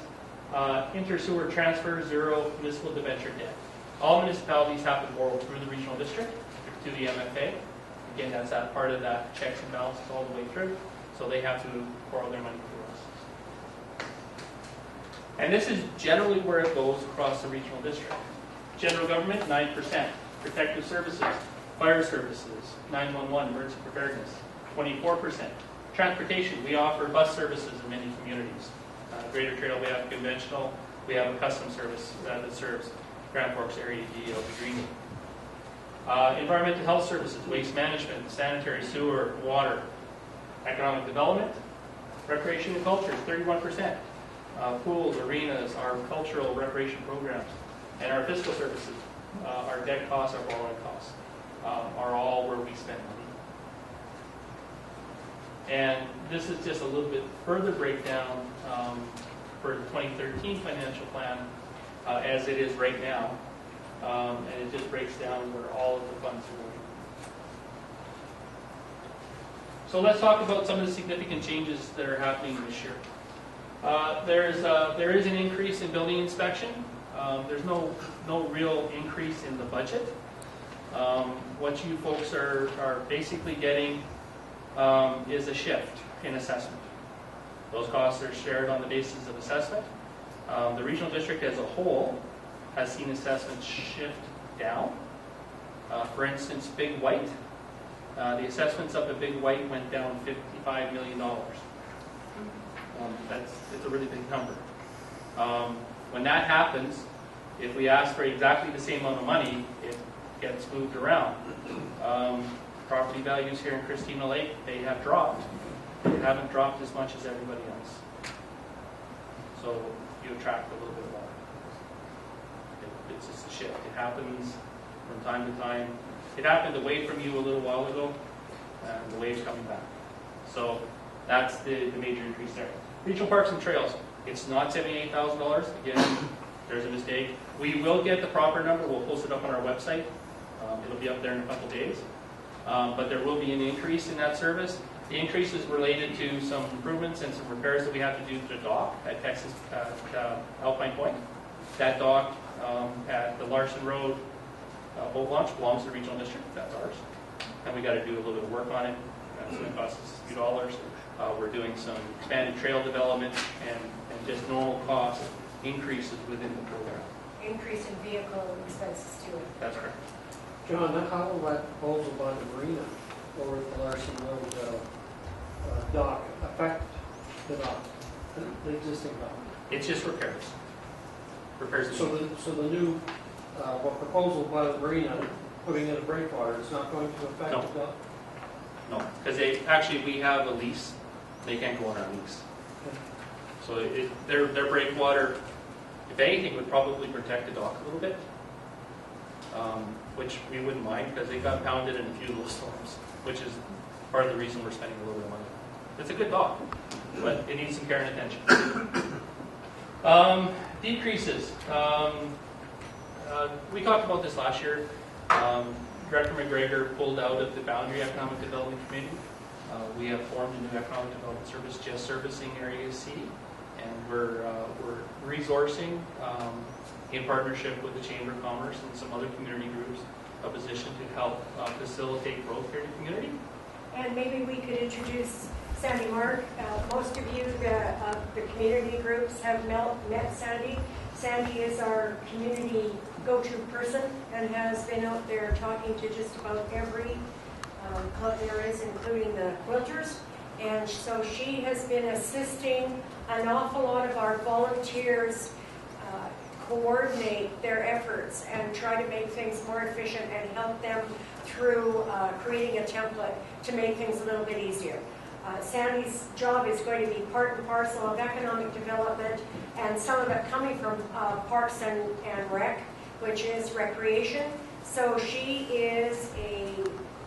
S3: inter-sewer transfer, zero municipal debenture debt. All municipalities have to borrow through the regional district to the MFA. Again, that's that part of that checks and balances all the way through. So they have to borrow their money through us. And this is generally where it goes across the regional district. General government, 9%. Protective services, fire services, 911, emergency preparedness, 24%. Transportation, we offer bus services in many communities. Greater Trail, we have conventional. We have a custom service that serves Grand Forks area, DEO, Green. Environmental health services, waste management, sanitary, sewer, water. Economic development, recreation and culture, 31%. Pools, arenas, our cultural recreation programs, and our fiscal services, our debt costs, our borrowing costs, are all where we spend money. And this is just a little bit further breakdown for the 2013 financial plan as it is right now. And it just breaks down where all of the funds are going. So let's talk about some of the significant changes that are happening this year. There is an increase in building inspection. There's no real increase in the budget. What you folks are basically getting is a shift in assessment. Those costs are shared on the basis of assessment. The regional district as a whole has seen assessments shift down. For instance, Big White The assessments up at Big White went down $55 million. It's a really big number. When that happens, if we ask for exactly the same amount of money, it gets moved around. Property values here in Christina Lake, they have dropped. They haven't dropped as much as everybody else. So you attract a little bit more. It's just a shift. It happens from time to time. It happened away from you a little while ago, and the wave's coming back. So that's the major increase there. Regional Parks and Trails, it's not $78,000. Again, there's a mistake. We will get the proper number. We'll post it up on our website. It'll be up there in a couple days. But there will be an increase in that service. The increase is related to some improvements and some repairs that we have to do to the dock at Texas Alpine Point. That dock at the Larson Road boat launch belongs to the regional district. That's ours. And we got to do a little bit of work on it. That's going to cost us a few dollars. We're doing some expanded trail development and just normal cost increases within the program.
S1: Increase in vehicle expenses too.
S3: That's correct.
S6: John, how will that proposal by the marina over at the Larson Road dock affect the dock, the existing dock?
S3: It's just repairs. Repairs.
S6: So the new proposal by the marina putting in a breakwater, it's not going to affect
S3: No.
S6: the dock?
S3: No, because we have a lease. They can't go on our lease. So their breakwater, if anything, would probably protect the dock a little bit, which we wouldn't mind because they got pounded in a few little storms, which is part of the reason we're spending a little bit of money. It's a good dock, but it needs some care and attention. Decreases. We talked about this last year. Director McGregor pulled out of the Boundary Economic Development Committee. We have formed a new economic development service just servicing Area C, and we're resourcing in partnership with the Chamber of Commerce and some other community groups a position to help facilitate growth here in the community.
S1: And maybe we could introduce Sandy Mark. Most of you, the community groups have met Sandy. Sandy is our community go-to person and has been out there talking to just about every club there is, including the quilters. And so she has been assisting an awful lot of our volunteers coordinate their efforts and try to make things more efficient and help them through creating a template to make things a little bit easier. Sandy's job is going to be part and parcel of economic development, and some of it coming from Parks and Rec, which is recreation. So she is a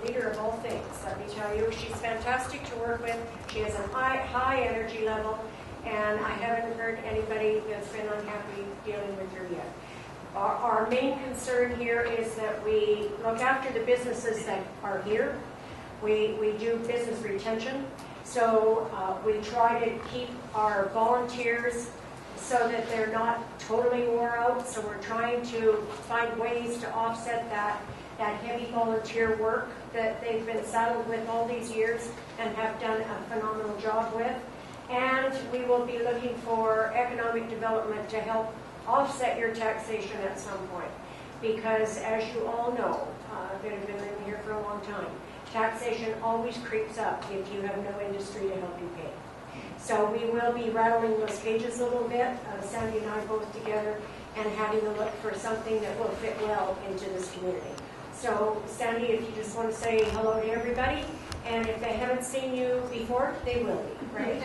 S1: leader of all things, let me tell you. She's fantastic to work with. She has a high energy level, and I haven't heard anybody that's been unhappy dealing with her yet. Our main concern here is that we look after the businesses that are here. We do business retention. So we try to keep our volunteers so that they're not totally wore out. So we're trying to find ways to offset that heavy volunteer work that they've been saddled with all these years and have done a phenomenal job with. And we will be looking for economic development to help offset your taxation at some point. Because as you all know, that have been living here for a long time, taxation always creeps up if you have no industry to help you pay. So we will be rattling those cages a little bit, Sandy and I both together, and having a look for something that will fit well into this community. So Sandy, if you just want to say hello to everybody, and if they haven't seen you before, they will be, right?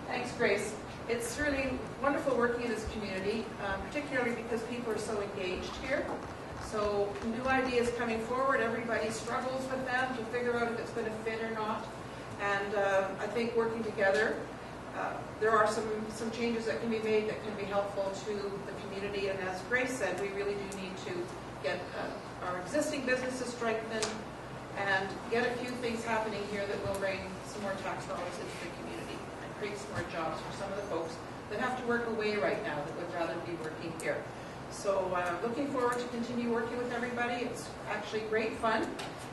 S8: Thanks, Grace. It's really wonderful working in this community, particularly because people are so engaged here. So new ideas coming forward, everybody struggles with them to figure out if it's going to fit or not. And I think working together, there are some changes that can be made that can be helpful to the community. And as Grace said, we really do need to get our existing businesses strengthened and get a few things happening here that will bring some more tax dollars into the community and create some more jobs for some of the folks that have to work away right now that would rather be working here. So looking forward to continue working with everybody. It's actually great fun,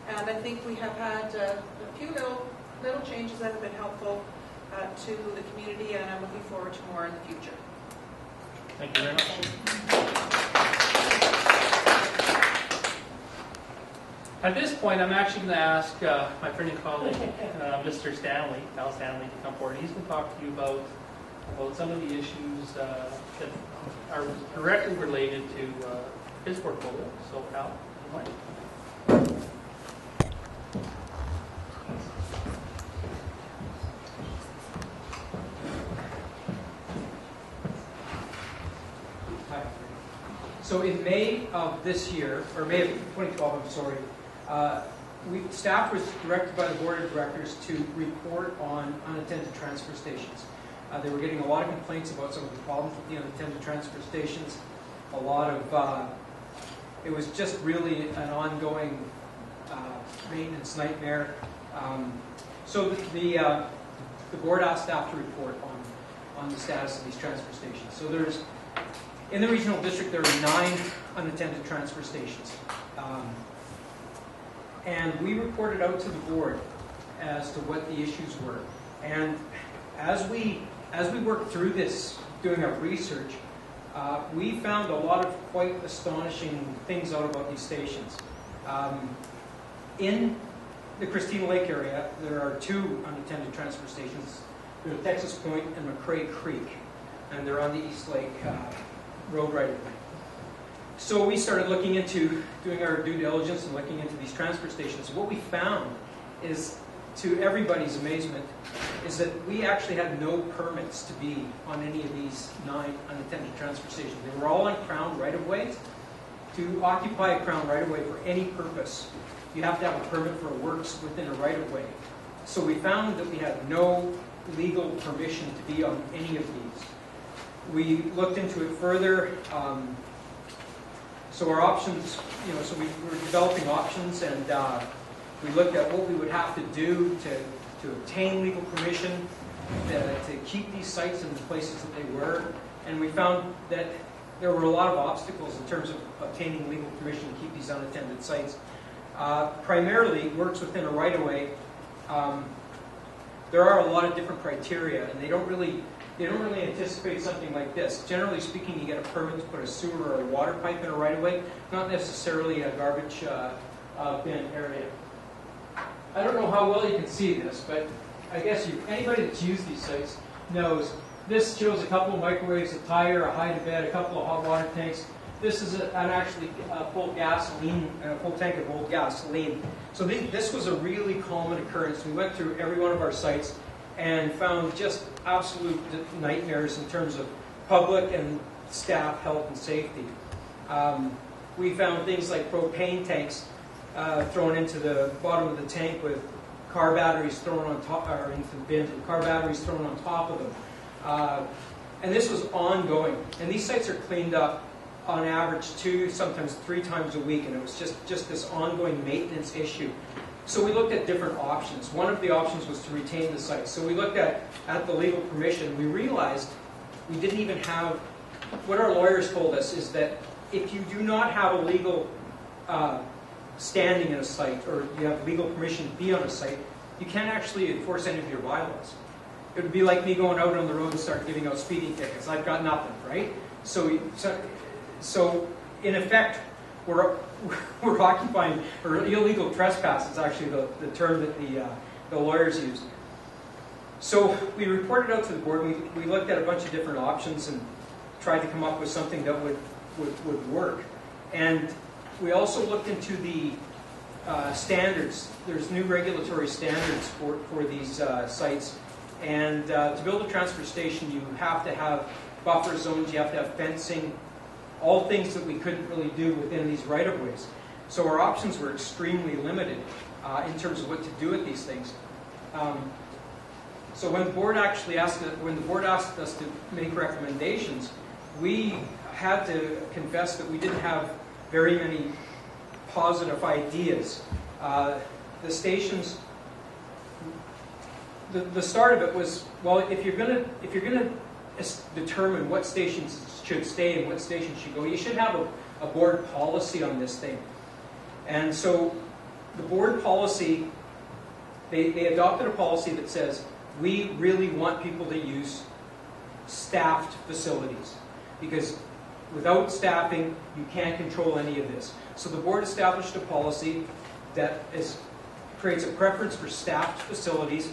S8: and I think we have had a few little changes that have been helpful to the community, and I'm looking forward to more in the future.
S3: Thank you very much. At this point, I'm actually going to ask my friend and colleague, Mr. Stanley, Al Stanley, to come forward. He's going to talk to you about some of the issues that are directly related to his portfolio. So, Al, you mind?
S9: Hi. So in May of this year, or May of 2012, I'm sorry, staff was directed by the board of directors to report on unattended transfer stations. They were getting a lot of complaints about some of the problems with the unattended transfer stations. A lot of, it was just really an ongoing maintenance nightmare. So the board asked staff to report on the status of these transfer stations. So there's, in the regional district, there are 9 unattended transfer stations. And we reported out to the board as to what the issues were. And as we worked through this, doing our research, we found a lot of quite astonishing things out about these stations. In the Christina Lake area, there are 2 unattended transfer stations. There's Texas Point and McCrae Creek, and they're on the East Lake road right away. So we started looking into doing our due diligence and looking into these transfer stations. What we found is, to everybody's amazement, is that we actually had no permits to be on any of these 9 unattended transfer stations. They were all on Crown right-of-way. To occupy a Crown right-of-way for any purpose, you have to have a permit for works within a right-of-way. So we found that we had no legal permission to be on any of these. We looked into it further. So our options, so we were developing options, and we looked at what we would have to do to obtain legal permission to keep these sites in the places that they were. And we found that there were a lot of obstacles in terms of obtaining legal permission to keep these unattended sites. Primarily, works within a right-of-way. There are a lot of different criteria, and they don't really anticipate something like this. Generally speaking, you get a permit to put a sewer or a water pipe in a right-of-way, not necessarily a garbage bin area. I don't know how well you can see this, but I guess anybody that's used these sites knows this shows a couple of microwaves, a tire, a hide-a-bed, a couple of hot water tanks. This is actually a full gasoline, a full tank of old gasoline. So this was a really common occurrence. We went through every one of our sites and found just absolute nightmares in terms of public and staff health and safety. We found things like propane tanks thrown into the bottom of the tank with car batteries thrown on top, or into the bins with car batteries thrown on top of them. And this was ongoing. And these sites are cleaned up on average 2, sometimes 3 times a week, and it was just this ongoing maintenance issue. So we looked at different options. One of the options was to retain the site. So we looked at the legal permission. We realized we didn't even have, what our lawyers told us is that if you do not have a legal standing in a site, or you have legal permission to be on a site, you can't actually enforce any of your bylaws. It would be like me going out on the road and start giving out speeding tickets. I've got nothing, right? So in effect, we're occupying, or illegal trespass is actually the term that the lawyers use. So we reported out to the board. We looked at a bunch of different options and tried to come up with something that would work. And we also looked into the standards. There's new regulatory standards for these sites. And to build a transfer station, you have to have buffer zones, you have to have fencing, all things that we couldn't really do within these right-of-ways. So our options were extremely limited in terms of what to do with these things. So when the board asked us to make recommendations, we had to confess that we didn't have very many positive ideas. The stations, the start of it was, well, if you're going to determine what stations should stay and what stations should go, you should have a board policy on this thing. And so the board policy, they adopted a policy that says, we really want people to use staffed facilities, because without staffing, you can't control any of this. So the board established a policy that creates a preference for staffed facilities,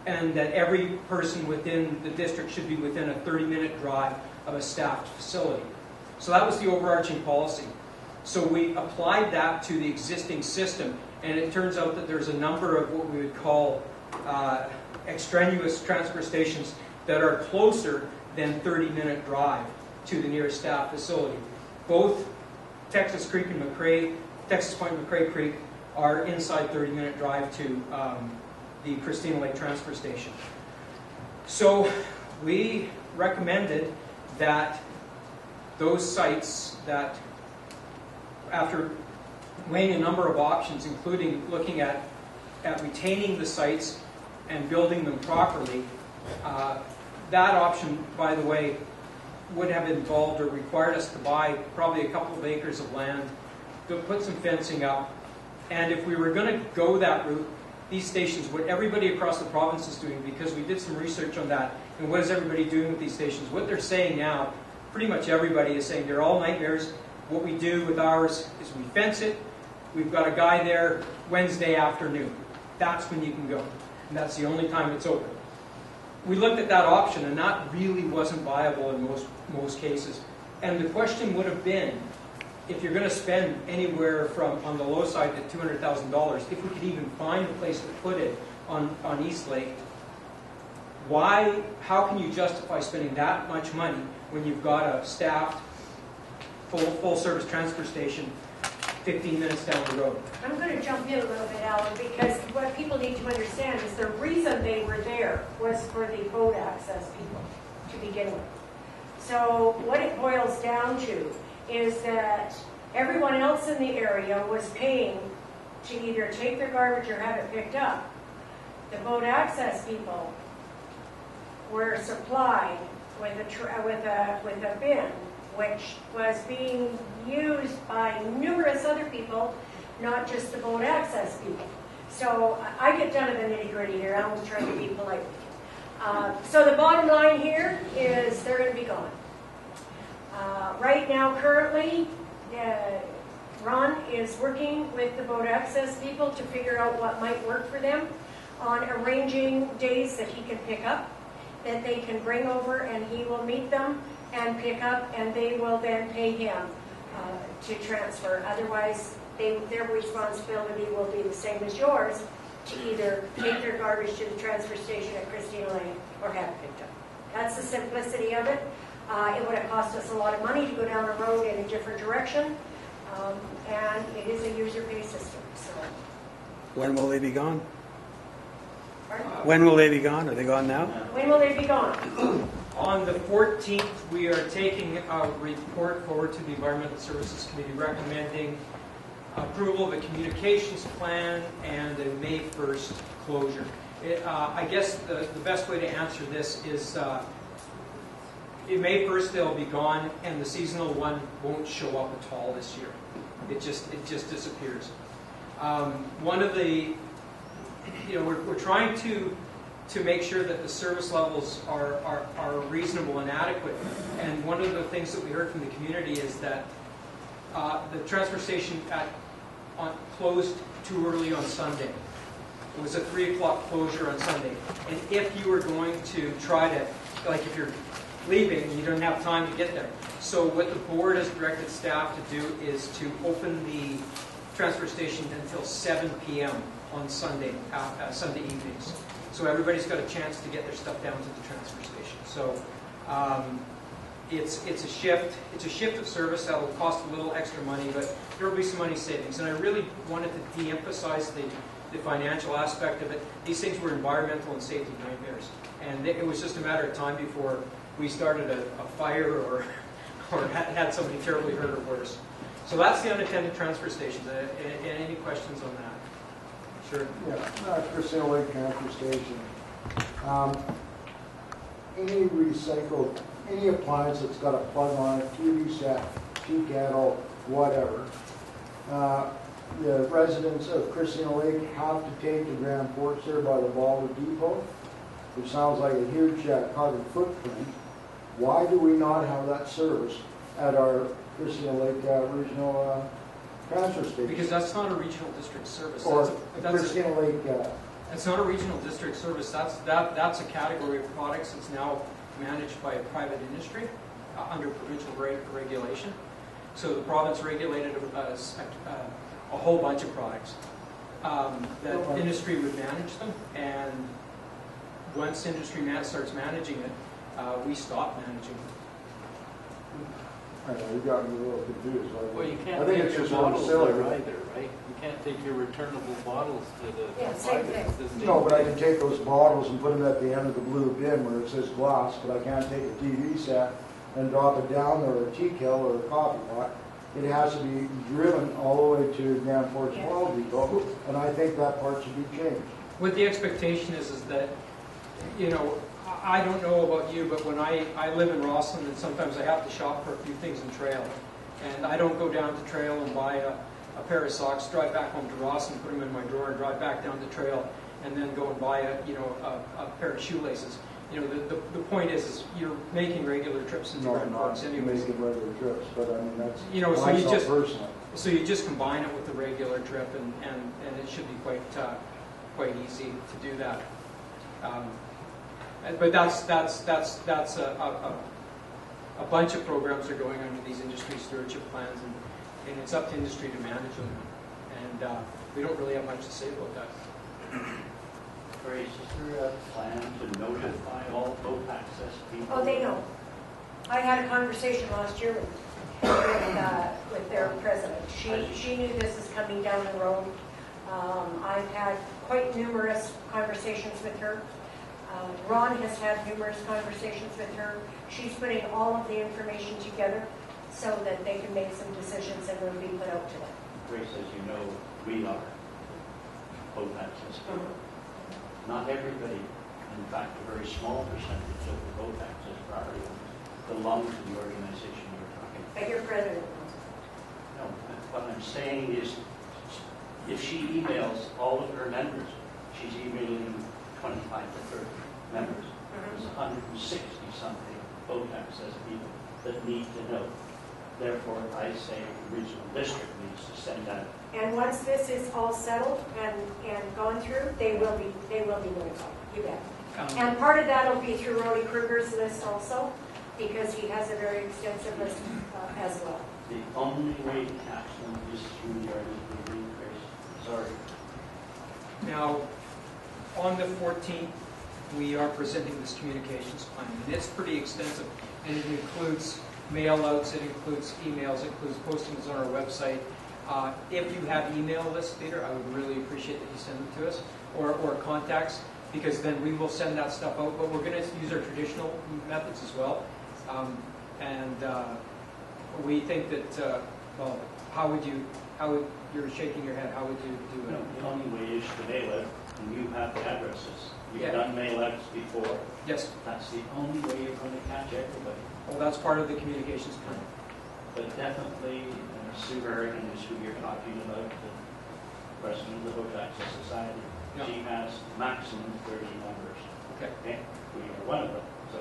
S9: and that every person within the district should be within a 30-minute drive of a staffed facility. So that was the overarching policy. So we applied that to the existing system, and it turns out that there's a number of what we would call extraneous transfer stations that are closer than 30-minute drive to the nearest staff facility. Both Texas Creek and McCrae, Texas Point and McCrae Creek are inside 30-minute drive to the Christina Lake Transfer Station. So we recommended that those sites that, after weighing a number of options, including looking at retaining the sites and building them properly, that option, by the way, would have involved or required us to buy probably a couple of acres of land, to put some fencing up, and if we were going to go that route, these stations, what everybody across the province is doing, because we did some research on that, and what is everybody doing with these stations? What they're saying now, pretty much everybody is saying they're all nightmares. What we do with ours is we fence it. We've got a guy there Wednesday afternoon. That's when you can go, and that's the only time it's open. We looked at that option, and that really wasn't viable in most cases. And the question would have been, if you're going to spend anywhere from, on the low side, to $200,000, if we could even find a place to put it on East Lake, how can you justify spending that much money when you've got a staffed, full-service transfer station 15 minutes down the road?
S1: I'm going to jump in a little bit, Alan, because what people need to understand is the reason they were there was for the boat access people to begin with. So what it boils down to is that everyone else in the area was paying to either take their garbage or have it picked up. The boat access people were supplied with a bin, which was being used by numerous other people, not just the boat access people. So I get down to the nitty-gritty here. I was trying to be polite. So the bottom line here is they're going to be gone. Right now, currently, Ron is working with the boat access people to figure out what might work for them on arranging days that he can pick up, that they can bring over, and he will meet them and pick up, and they will then pay him to transfer. Otherwise, their responsibility will be the same as yours, to either take their garbage to the transfer station at Christina Lake or have it picked up. That's the simplicity of it. It would have cost us a lot of money to go down the road in a different direction, and it is a user-pay system. So,
S10: when will they be gone?
S1: pardon?
S10: When will they be gone? Are they gone now?
S1: When will they be gone?
S9: On the 14th, we are taking a report forward to the Environmental Services Committee recommending approval of a communications plan and a May 1st closure. I guess the best way to answer this is in May 1st they'll be gone, and the seasonal one won't show up at all this year. It just disappears. One of the, we're trying to make sure that the service levels are reasonable and adequate. And one of the things that we heard from the community is that the transfer station closed too early on Sunday. It was a 3 o'clock closure on Sunday. And if you were going to try to, like if you're leaving, you don't have time to get there. So what the board has directed staff to do is to open the transfer station until 7 p.m. on Sunday evenings. So everybody's got a chance to get their stuff down to the transfer station. So it's a shift. It's a shift of service that will cost a little extra money, but there will be some money savings. And I really wanted to de-emphasize the financial aspect of it. These things were environmental and safety nightmares, and it was just a matter of time before we started a fire or had somebody terribly hurt or worse. So that's the unattended transfer stations. Any questions on that? Sure.
S5: Yeah, Christina Lake Transfer Station. Any appliance that's got a plug on it, TV set, tea kettle, whatever. The residents of Christina Lake have to take the Grand Porch there by the Boulder Depot, which sounds like a huge carbon footprint. Why do we not have that service at our Christina Lake Regional transfer station.
S9: Because that's not a regional district service.
S5: Or
S9: That's a-
S5: Christina Lake,
S9: It's not a regional district service, that's a category of products that's now managed by a private industry under provincial regulation. So the province regulated a whole bunch of products. That industry would manage them, and once industry starts managing it, we stop managing it.
S5: I know, you got me a little confused.
S11: Well, you
S5: I
S11: can't
S5: think
S11: take
S5: it's
S11: your
S5: just a little
S11: bottles
S5: silly.
S11: there either, right? You can't take your returnable bottles to the.
S1: Yeah, same thing.
S5: No, but I can take those bottles and put them at the end of the blue bin where it says glass, but I can't take a TV set and drop it down there, or a tea kettle or a coffee pot. It has to be driven all the way to Danforth's
S1: Yes.
S5: Well Depot, and I think that part should be changed.
S9: What the expectation is that, you know, I don't know about you, but when I live in Rosslyn, and sometimes I have to shop for a few things in Trail, and I don't go down to Trail and buy a pair of socks, drive back home to Rosslyn, put them in my drawer, and drive back down to Trail, and then go and buy a pair of shoelaces. You know, the point is you're making regular trips into
S5: No,
S9: Grand
S5: I'm
S9: Forks
S5: not
S9: anyways.
S5: making regular trips, but I mean, that's
S9: You know, so you
S5: myself
S9: just
S5: personally.
S9: So you just combine it with the regular trip, and it should be quite easy to do that. But that's a bunch of programs are going under these industry stewardship plans, and it's up to industry to manage them. And we don't really have much to say about that.
S12: Grace, is there a plan to notify all boat access people?
S1: Oh, they know. I had a conversation last year with their president. She knew this is coming down the road. I've had quite numerous conversations with her. Ron has had numerous conversations with her. She's putting all of the information together so that they can make some decisions and will be put out to them.
S12: Grace, as you know, we are boat access people. Not everybody, in fact, a very small percentage of the boat access priority owners belong to the organization you're talking about.
S1: But your president.
S12: No, what I'm saying is, if she emails all of her members, she's emailing 25 to 30 members. There's 160-something boat access people that need to know. Therefore, I say the regional district needs to send out.
S1: And once this is all settled and gone through, they will be notified. You bet. And part of that will be through Rody Kruger's list also, because he has a very extensive list as well.
S12: The only way to catch them is through the RDKB, Grace. Sorry.
S9: Now, on the 14th, we are presenting this communications plan, and it's pretty extensive, and it includes mail outs, it includes emails, it includes postings on our website. If you have email lists, Peter, I would really appreciate that you send them to us, or contacts, because then we will send that stuff out, but we're going to use our traditional methods as well. We think that, well, you're shaking your head, how would you do it?
S12: No, the only way is to mail it, and you have the addresses. You've
S9: Yeah.
S12: done mail outs before.
S9: Yes,
S12: That's the only way you're going to catch everybody.
S9: well, that's part of the communications plan.
S12: But definitely, Sue Marion is who you're talking about, the president of the Boat Access Society.
S9: Yeah.
S12: She has maximum 30 members.
S9: Okay.
S12: Okay? We are one of them. So,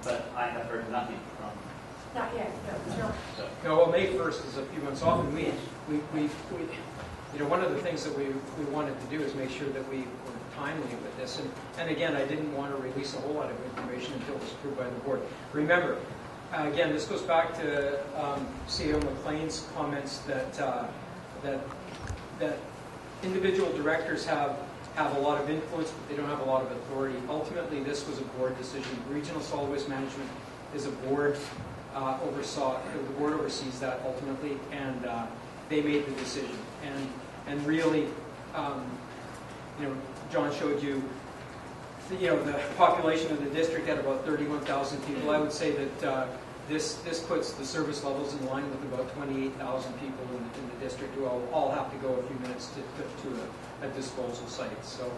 S12: but I have heard nothing from.
S1: Not yet, no.
S12: So
S9: No, well, May 1st is a few months off, and we one of the things that we wanted to do is make sure that we were timely with this. And again, I didn't want to release a whole lot of information until it was approved by the board. Remember, again, this goes back to CEO MacLean's comments that individual directors have a lot of influence, but they don't have a lot of authority. Ultimately, this was a board decision. Regional Solid Waste Management is a board the board oversees that ultimately, and they made the decision. And really, John showed you, the population of the district at about 31,000 people. I would say that this puts the service levels in line with about 28,000 people in the district who all have to go a few minutes to a disposal site. So,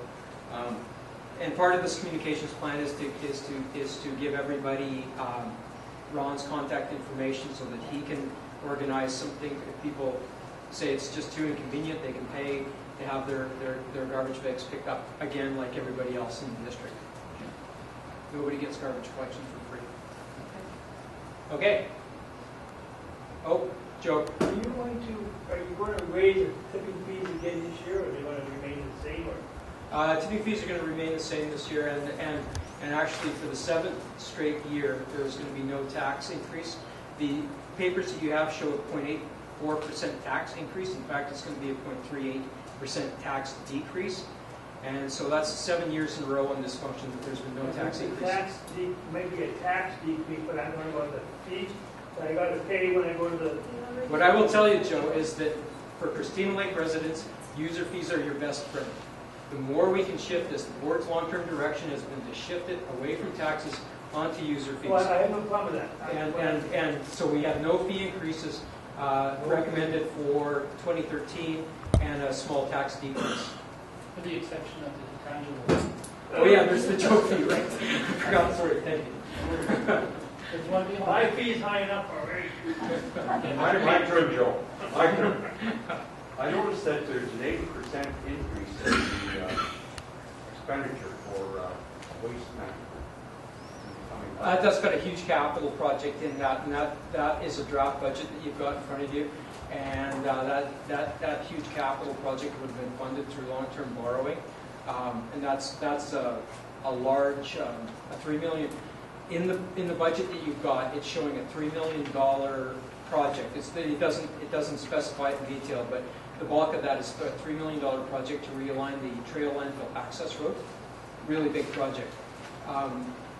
S9: and part of this communications plan is to give everybody Ron's contact information so that he can organize something. If people say it's just too inconvenient, they can pay to have their garbage bags picked up again like everybody else in the district. Nobody gets garbage collection for free. Okay. Oh, Joe?
S4: Are you going to raise the tipping fees again this year, or are they going to remain the same? Or?
S9: Tipping fees are going to remain the same this year, and actually for the 7th straight year, there's going to be no tax increase. The papers that you have show a 0.84% tax increase. In fact, it's going to be a 0.38% tax decrease. And so that's 7 years in a row on this function that there's been no tax increase.
S4: Maybe a tax decrease, but I don't know about the fees that I got to pay when I go to the...
S9: What I will tell you, Joe, is that for Christina Lake residents, user fees are your best friend. The more we can shift this, the board's long-term direction has been to shift it away from taxes onto user fees.
S4: Well, I have no problem with that.
S9: And so we have no fee increases recommended for 2013 and a small tax decrease.
S3: With the exception of the tangible.
S9: Oh yeah, there's the Joe fee, right? I forgot, sorry, thank you.
S4: My fee's high enough already.
S13: My turn, Joe. My turn. I noticed that there's an 80% increase in the expenditure for waste management.
S9: That's got a huge capital project in that, and that is a draft budget that you've got in front of you. And that huge capital project would have been funded through long-term borrowing, and that's a large $3 million in the budget that you've got. It's showing a $3 million project. It doesn't specify it in detail, but the bulk of that is a $3 million project to realign the trail landfill access road. Really big project.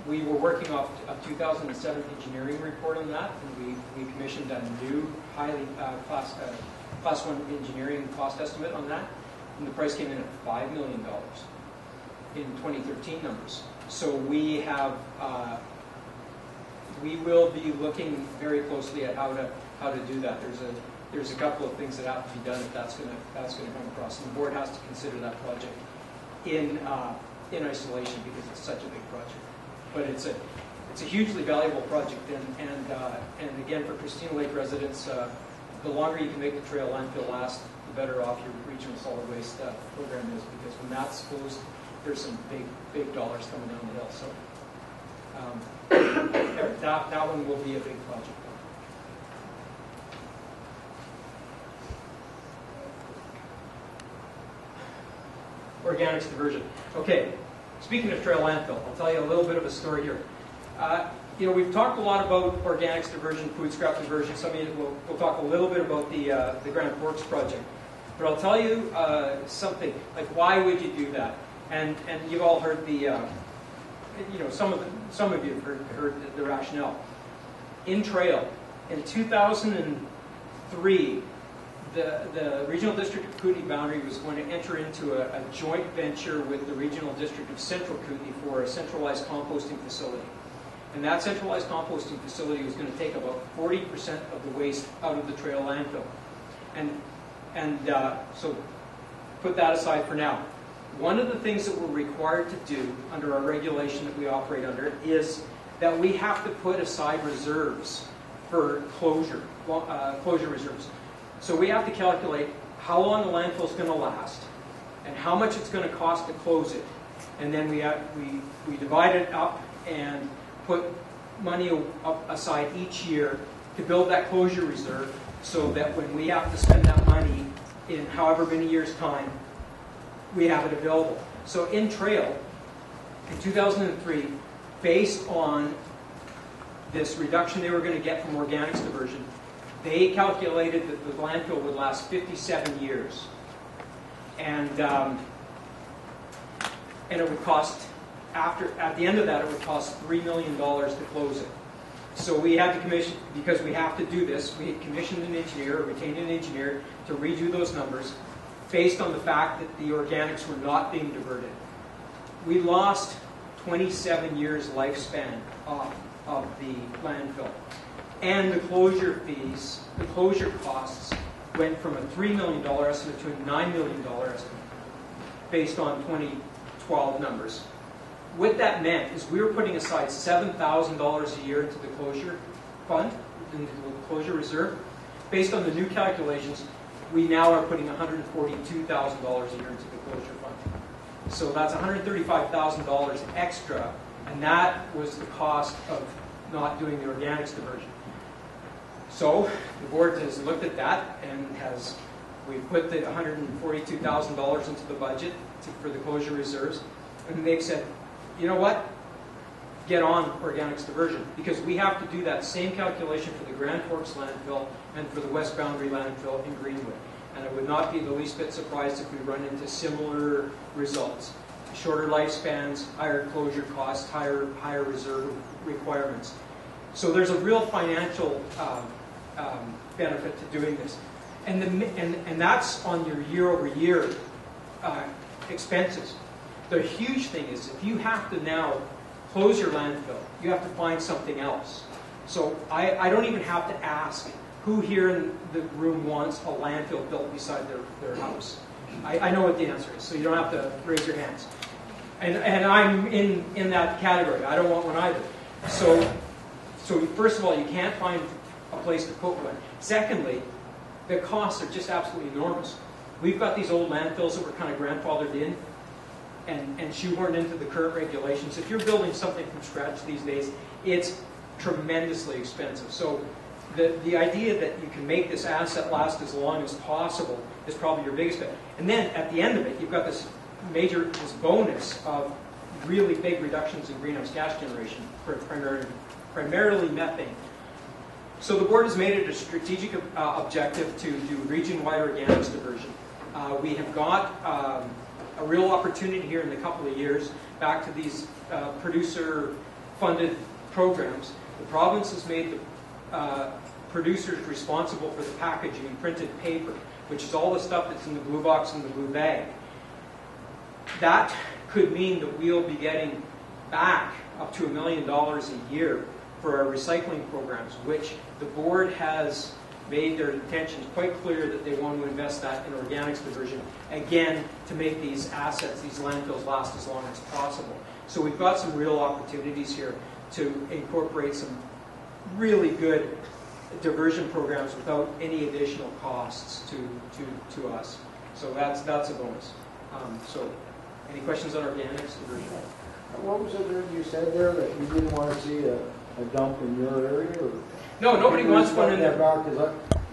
S9: We were working off a 2007 engineering report on that, and we commissioned a new highly class 1 engineering cost estimate on that, and the price came in at $5 million in 2013 numbers. So we will be looking very closely at how to do that. There's a couple of things that have to be done if that's going to come across, and the board has to consider that project in isolation because it's such a big project. But it's a hugely valuable project, and again, for Christina Lake residents, the longer you can make the trail landfill last, the better off your regional solid waste program is, because when that's closed, there's some big dollars coming down the hill. So that one will be a big project. Organics diversion. Okay. Speaking of trail landfill, I'll tell you a little bit of a story here. We've talked a lot about organics diversion, food scrap diversion. Some of you will talk a little bit about the Grand Forks project. But I'll tell you something, like why would you do that? And you've all heard some of you have heard the rationale. In trail, in 2003, the Regional District of Kootenay Boundary was going to enter into a joint venture with the Regional District of Central Kootenay for a centralized composting facility. And that centralized composting facility was going to take about 40% of the waste out of the trail landfill. So put that aside for now. One of the things that we're required to do under our regulation that we operate under is that we have to put aside reserves for closure reserves. So we have to calculate how long the landfill is going to last and how much it's going to cost to close it. And then we divide it up and put money aside each year to build that closure reserve, so that when we have to spend that money in however many years' time, we have it available. So in trail, in 2003, based on this reduction they were going to get from organics diversion, they calculated that the landfill would last 57 years. And it would cost, at the end of that, it would cost $3 million to close it. So we had to commission, because we have to do this, we had commissioned an engineer, retained an engineer to redo those numbers based on the fact that the organics were not being diverted. We lost 27 years lifespan of the landfill. And the closure fees, the closure costs, went from a $3 million estimate to a $9 million estimate based on 2012 numbers. What that meant is we were putting aside $7,000 a year into the closure fund, into the closure reserve. Based on the new calculations, we now are putting $142,000 a year into the closure fund. So that's $135,000 extra, and that was the cost of not doing the organics diversion. So the board has looked at that and we put the $142,000 into the budget for the closure reserves, and they've said, you know what? Get on organics diversion, because we have to do that same calculation for the Grand Forks landfill and for the West Boundary landfill in Greenwood. And I would not be the least bit surprised if we run into similar results. Shorter lifespans, higher closure costs, higher reserve requirements. So there's a real financial benefit to doing this. And that's on your year-over-year expenses. The huge thing is if you have to now close your landfill, you have to find something else. So I don't even have to ask who here in the room wants a landfill built beside their house. I know what the answer is, so you don't have to raise your hands. And I'm in that category. I don't want one either. So first of all, you can't find a place to put one. Secondly, the costs are just absolutely enormous. We've got these old landfills that were kind of grandfathered in and shoehorned into the current regulations. If you're building something from scratch these days, it's tremendously expensive. So the idea that you can make this asset last as long as possible is probably your biggest bet. And then at the end of it, you've got this bonus of really big reductions in greenhouse gas generation, for primarily methane. So the board has made it a strategic objective to do region-wide organics diversion. We have got a real opportunity here in a couple of years back to these producer-funded programs. The province has made the producers responsible for the packaging and printed paper, which is all the stuff that's in the blue box and the blue bag. That could mean that we'll be getting back up to $1 million a year for our recycling programs, which the board has made their intentions quite clear that they want to invest that in organics diversion, again, to make these assets, these landfills, last as long as possible. So we've got some real opportunities here to incorporate some really good diversion programs without any additional costs to us. So that's a bonus. So any questions on organics diversion?
S5: What was it that you said there, that you didn't want to see a dump in your area? Or
S9: no, nobody wants one in there.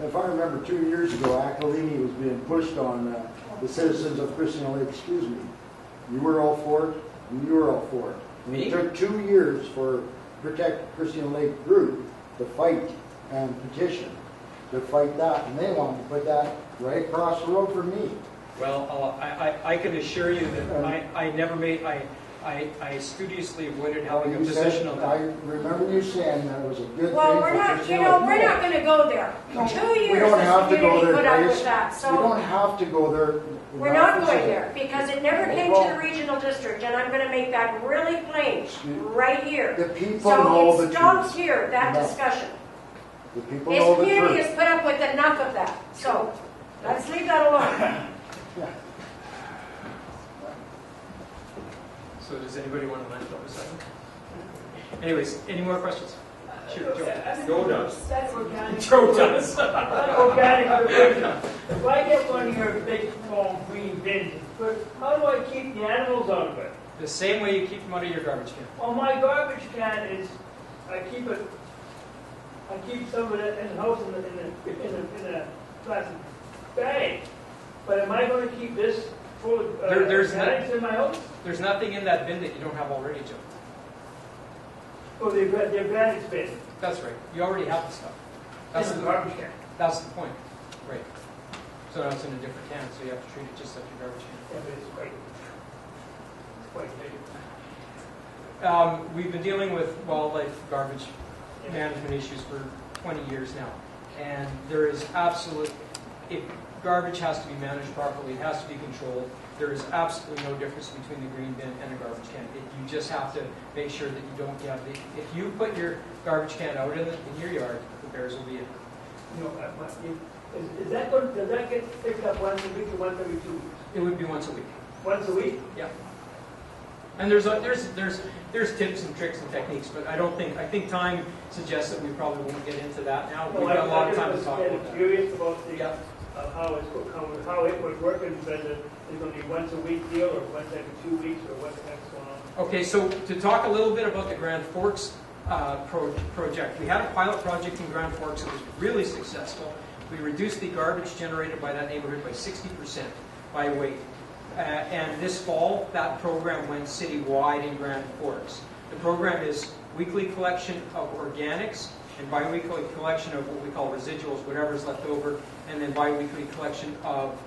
S5: If I remember 2 years ago, MacLean was being pushed on the citizens of Christina Lake. Excuse me. You were all for it, and you were all for it. And it took 2 years for Protect Christina Lake group to fight and petition to fight that, and they wanted to put that right across the road from me.
S9: Well, I can assure you that I never made. I studiously avoided having a position on that.
S5: I remember you saying that was a good
S1: well,
S5: thing.
S1: We're not going to go there.
S5: No,
S1: 2 years
S5: we don't have to go there,
S1: put up
S5: Grace.
S1: with that. So
S5: we don't have to go there.
S1: We're not going there because it never came to the regional district, and I'm going to make that really plain right here.
S5: The people know the truth.
S1: So it stops here, that discussion.
S5: The people
S1: This
S5: know the
S1: community
S5: truth.
S1: has put up with enough of that. So let's leave that alone.
S5: Yeah.
S9: So does anybody want to landfill recycling? Anyways, any more questions? Sure, Joe.
S13: Joe does.
S4: That's organic.
S9: Joe does.
S4: That's organic diversion. If I get one of your big small green bins, but how do I keep the animals out of it?
S9: The same way you keep them out of your garbage can.
S4: Well, my garbage can is, I keep some of it in the house in a plastic bag. But am I going to keep this full of organics in my house?
S9: There's nothing in that bin that you don't have already, Joe.
S4: Oh, the organics bin.
S9: That's right. You already have the stuff. That's
S4: the garbage can.
S9: That's the point. Right. So now it's in a different can, so you have to treat it just like your garbage can.
S4: Yeah, but it's quite big.
S9: We've been dealing with wildlife garbage management issues for 20 years now. And there is if garbage has to be managed properly, it has to be controlled. There is absolutely no difference between the green bin and a garbage can. You just have to make sure that you don't have if you put your garbage can out in your yard, the bears will be in.
S4: Does that get picked up once a week or once every 2 weeks?
S9: It would be once a week.
S4: Once a week?
S9: Yeah. And there's tips and tricks and techniques, but I think time suggests that we probably won't get into that now. We've got a lot of time to talk about that.
S4: I'm curious about how it would work, and whether it's going to be once a week deal or once every 2 weeks or what the heck's going on.
S9: Okay, so to talk a little bit about the Grand Forks project. We had a pilot project in Grand Forks. It was really successful. We reduced the garbage generated by that neighborhood by 60% by weight. And this fall, that program went citywide in Grand Forks. The program is weekly collection of organics and bi-weekly collection of what we call residuals, whatever's left over, and then bi-weekly collection of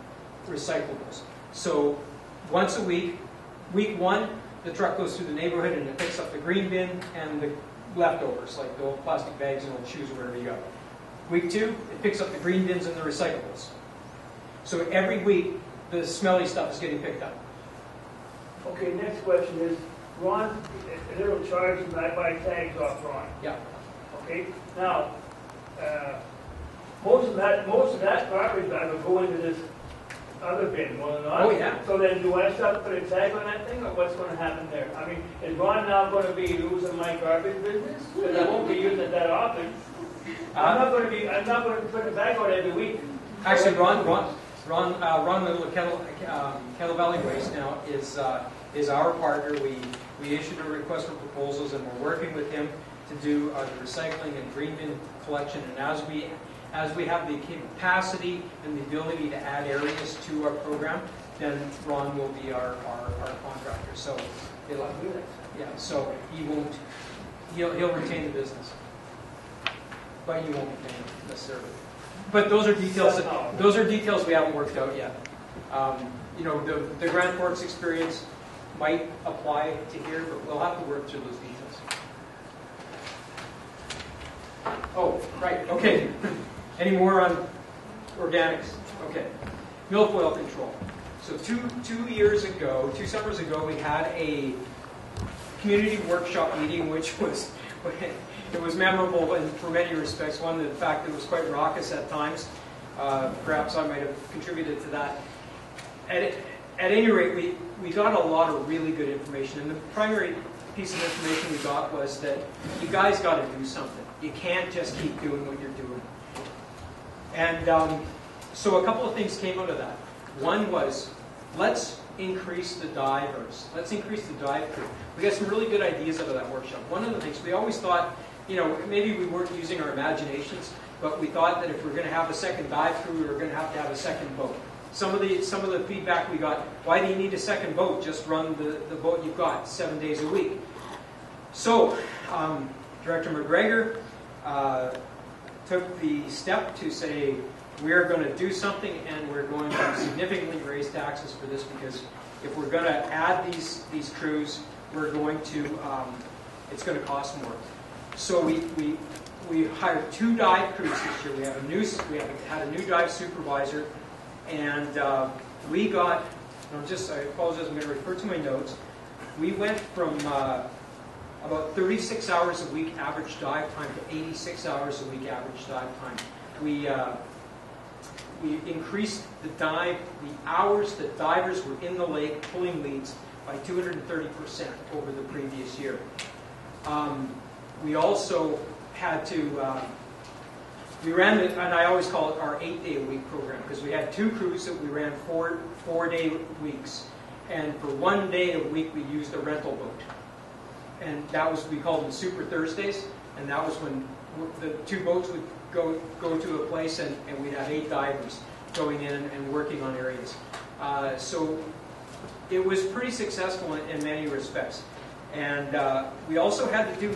S9: recyclables. So once a week, week one, the truck goes through the neighborhood and it picks up the green bin and the leftovers, like the old plastic bags and old shoes or whatever you got. Week two, it picks up the green bins and the recyclables. So every week, the smelly stuff is getting picked up.
S4: Okay, next question is, Ron, they'll charge you by tags off, Ron.
S9: Yeah.
S4: Okay, now, most of that garbage bag will go into this other bin, will it not?
S9: Oh, yeah.
S4: So then do I start to put a tag on that thing, or what's going to happen there? I mean, is Ron now going to be losing my garbage business? Because I won't be using it that often. I'm not going to put it back out every week.
S9: Actually, Ron Little of Kettle Valley Waste now is our partner. We issued a request for proposals, and we're working with him to do the recycling and green bin collection. And as we have the capacity and the ability to add areas to our program, then Ron will be our contractor. So so he'll retain the business, but you won't be paying necessarily. But those are details we haven't worked out yet. The Grand Forks experience might apply to here, but we'll have to work through those details. Oh, right, okay. Any more on organics? Okay. Milfoil Control. So two summers ago, we had a community workshop meeting, which was it was memorable in for many respects. One, the fact that it was quite raucous at times. Perhaps I might have contributed to that. At any rate, we got a lot of really good information, and the primary piece of information we got was that you guys got to do something. You can't just keep doing what you're doing. And so a couple of things came out of that. One was, let's increase the divers. Let's increase the dive crew. We got some really good ideas out of that workshop. One of the things, we always thought, maybe we weren't using our imaginations, but we thought that if we're going to have a second dive crew, we were going to have a second boat. Some of the feedback we got, why do you need a second boat? Just run the boat you've got 7 days a week. So, Director McGregor took the step to say, we're going to do something, and we're going to significantly raise taxes for this, because if we're going to add these crews, we're going to it's going to cost more. So we hired 2 dive crews this year. We had a new dive supervisor, and we got. I apologize. I'm going to refer to my notes. We went from about 36 hours a week average dive time to 86 hours a week average dive time. We increased the hours that divers were in the lake pulling leads by 230% over the previous year. We also had to, we ran, and I always call it our 8-day-a-week program, because we had 2 crews that we ran 4-day weeks. And for 1 day a week, we used a rental boat. And that was, we called them Super Thursdays, and that was when the 2 boats would go to a place, and we'd have 8 divers going in and working on areas. So it was pretty successful in many respects. And we also had to do,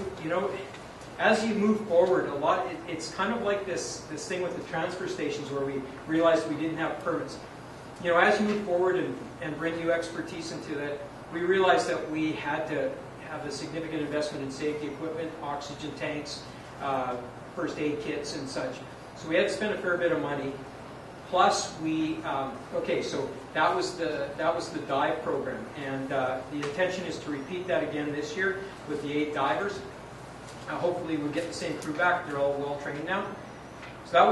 S9: as you move forward, it's kind of like this thing with the transfer stations, where we realized we didn't have permits. As you move forward and bring new expertise into that, we realized that we had to have a significant investment in safety equipment, oxygen tanks, first aid kits and such. So we had to spend a fair bit of money. Plus so that was the dive program, and the intention is to repeat that again this year with the 8 divers. Hopefully we'll get the same crew back. They're all well trained now. So that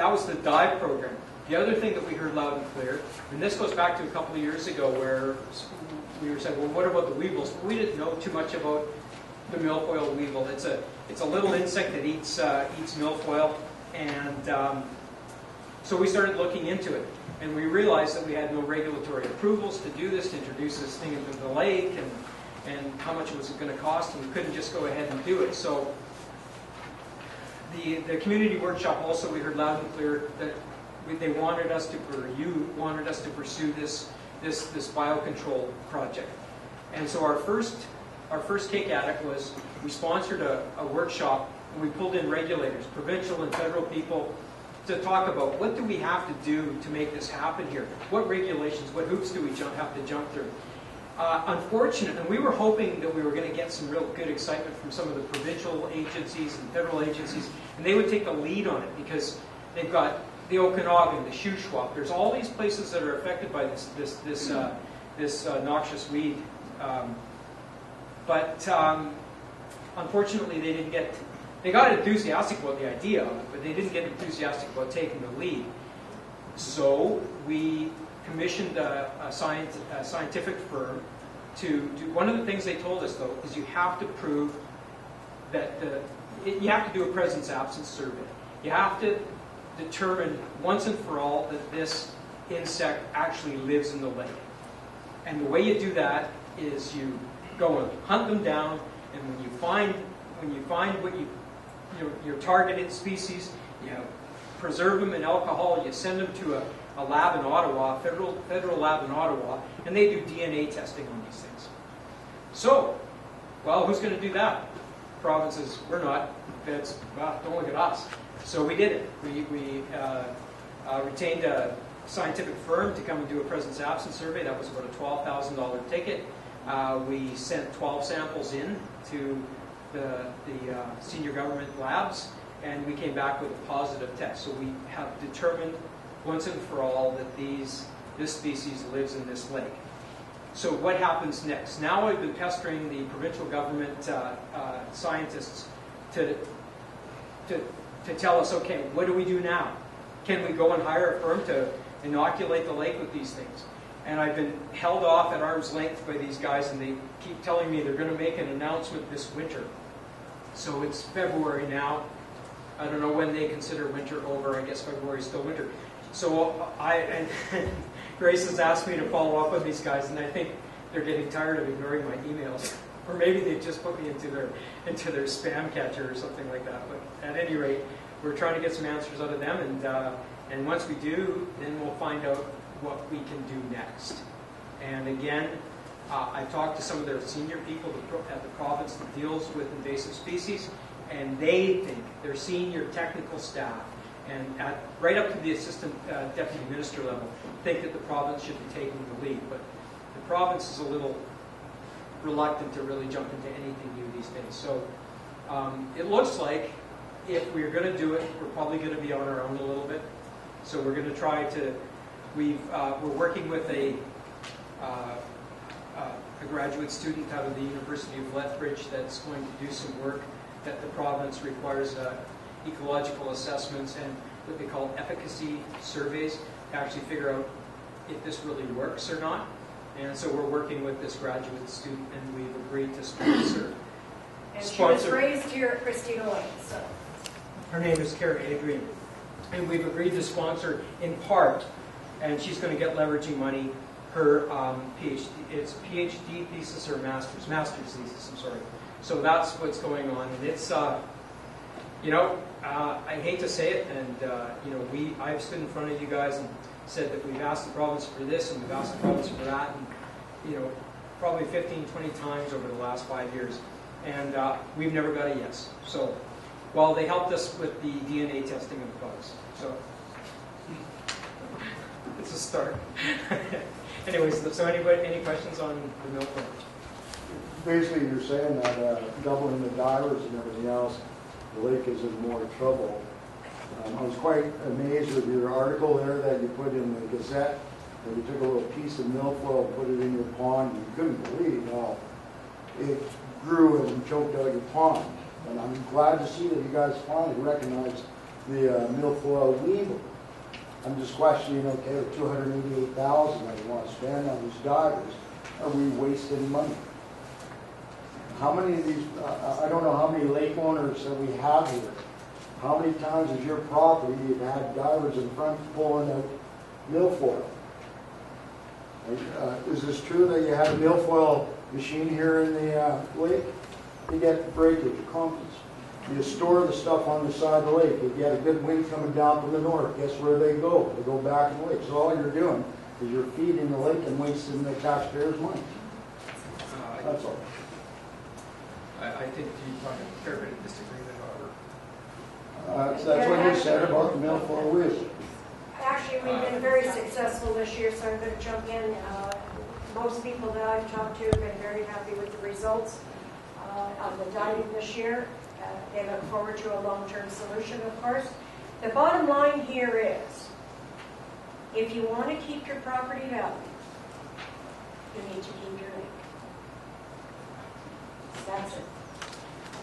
S9: was the dive program. The other thing that we heard loud and clear, and this goes back to a couple of years ago, where we were saying, well, what about the weevils? Well, we didn't know too much about the milfoil weevil. It's a little insect that eats milfoil, and so we started looking into it, and we realized that we had no regulatory approvals to do this, to introduce this thing into the lake, and how much was it going to cost, and we couldn't just go ahead and do it. So the community workshop also, we heard loud and clear that they wanted us to, or you wanted us to pursue this biocontrol project. And so our first take at it was we sponsored a workshop, and we pulled in regulators, provincial and federal people, to talk about what do we have to do to make this happen here? What regulations, what hoops do we have to jump through? Unfortunately, and we were hoping that we were going to get some real good excitement from some of the provincial agencies and federal agencies, and they would take the lead on it because they've got the Okanagan, the Shuswap. There's all these places that are affected by this noxious weed. But unfortunately, they got enthusiastic about the idea of it, but they didn't get enthusiastic about taking the lead. So we commissioned a scientific firm to do. One of the things they told us, though, is you have to prove that you have to do a presence-absence survey. You have to determine once and for all that this insect actually lives in the lake. And the way you do that is you go and hunt them down, and when you find what your targeted species, you preserve them in alcohol, you send them to a lab in Ottawa, federal lab in Ottawa, and they do DNA testing on these things. So, well, who's going to do that? Provinces, we're not. Feds, well, don't look at us. So we did it. We retained a scientific firm to come and do a presence-absence survey. That was about a $12,000 ticket. We sent 12 samples in to the senior government labs, and we came back with a positive test. So we have determined once and for all that this species lives in this lake. So what happens next? Now I've been pestering the provincial government scientists to tell us, okay, what do we do now? Can we go and hire a firm to inoculate the lake with these things? And I've been held off at arm's length by these guys, and they keep telling me they're going to make an announcement this winter. So it's February now. I don't know when they consider winter over. I guess February is still winter. So and Grace has asked me to follow up with these guys, and I think they're getting tired of ignoring my emails. Or maybe they just put me into their spam catcher or something like that. But at any rate, we're trying to get some answers out of them, and once we do, then we'll find out what we can do next. And again, I talked to some of their senior people at the province that deals with invasive species, and they think, their senior technical staff, and right up to the assistant deputy minister level, think that the province should be taking the lead. But the province is a little reluctant to really jump into anything new these days. So it looks like if we're going to do it, we're probably going to be on our own a little bit. So we're going to try to. We're working with a graduate student out of the University of Lethbridge that's going to do some work that the province requires ecological assessments and what they call efficacy surveys to actually figure out if this really works or not. And so we're working with this graduate student, and we've agreed to sponsor.
S1: And she was raised here at Christina Lake, so.
S9: Her name is Carrie Adrian. And we've agreed to sponsor in part, and she's going to get leveraging money, her PhD. It's PhD thesis or master's thesis, I'm sorry. So that's what's going on. And it's, I hate to say it, and, I've stood in front of you guys and said that we've asked the province for this and we've asked the province for that, and, probably 15, 20 times over the last 5 years. And we've never got a yes. So, well, they helped us with the DNA testing of the bugs. So, it's a start. Anyways, so any questions on the Milfoil?
S5: Basically, you're saying that doubling the divers and everything else, the lake is in more trouble. I was quite amazed with your article there that you put in the Gazette, that you took a little piece of milfoil and put it in your pond. You couldn't believe how it grew and choked out your pond. And I'm glad to see that you guys finally recognized the milfoil weevil. I'm just questioning, okay, the $288,000 that you want to spend on these divers, are we wasting money? How many of these, I don't know how many lake owners that we have here. How many times has your property you've had divers in front pulling out milfoil? Is this true that you have a milfoil machine here in the lake? You get breakage, compens. You store the stuff on the side of the lake. If you had a good wind coming down from the north, guess where they go? They go back in the lake. So all you're doing is you're feeding the lake and wasting the taxpayers' money. That's all.
S9: I think you find a fair bit of disagreement, however.
S5: That's what you said about the Milfoil wheel.
S1: Actually, we've been very successful this year, so I'm going to jump in. Most people that I've talked to have been very happy with the results of the diving this year. They look forward to a long-term solution, of course. The bottom line here is, if you want to keep your property value, you need to keep your lake. That's it.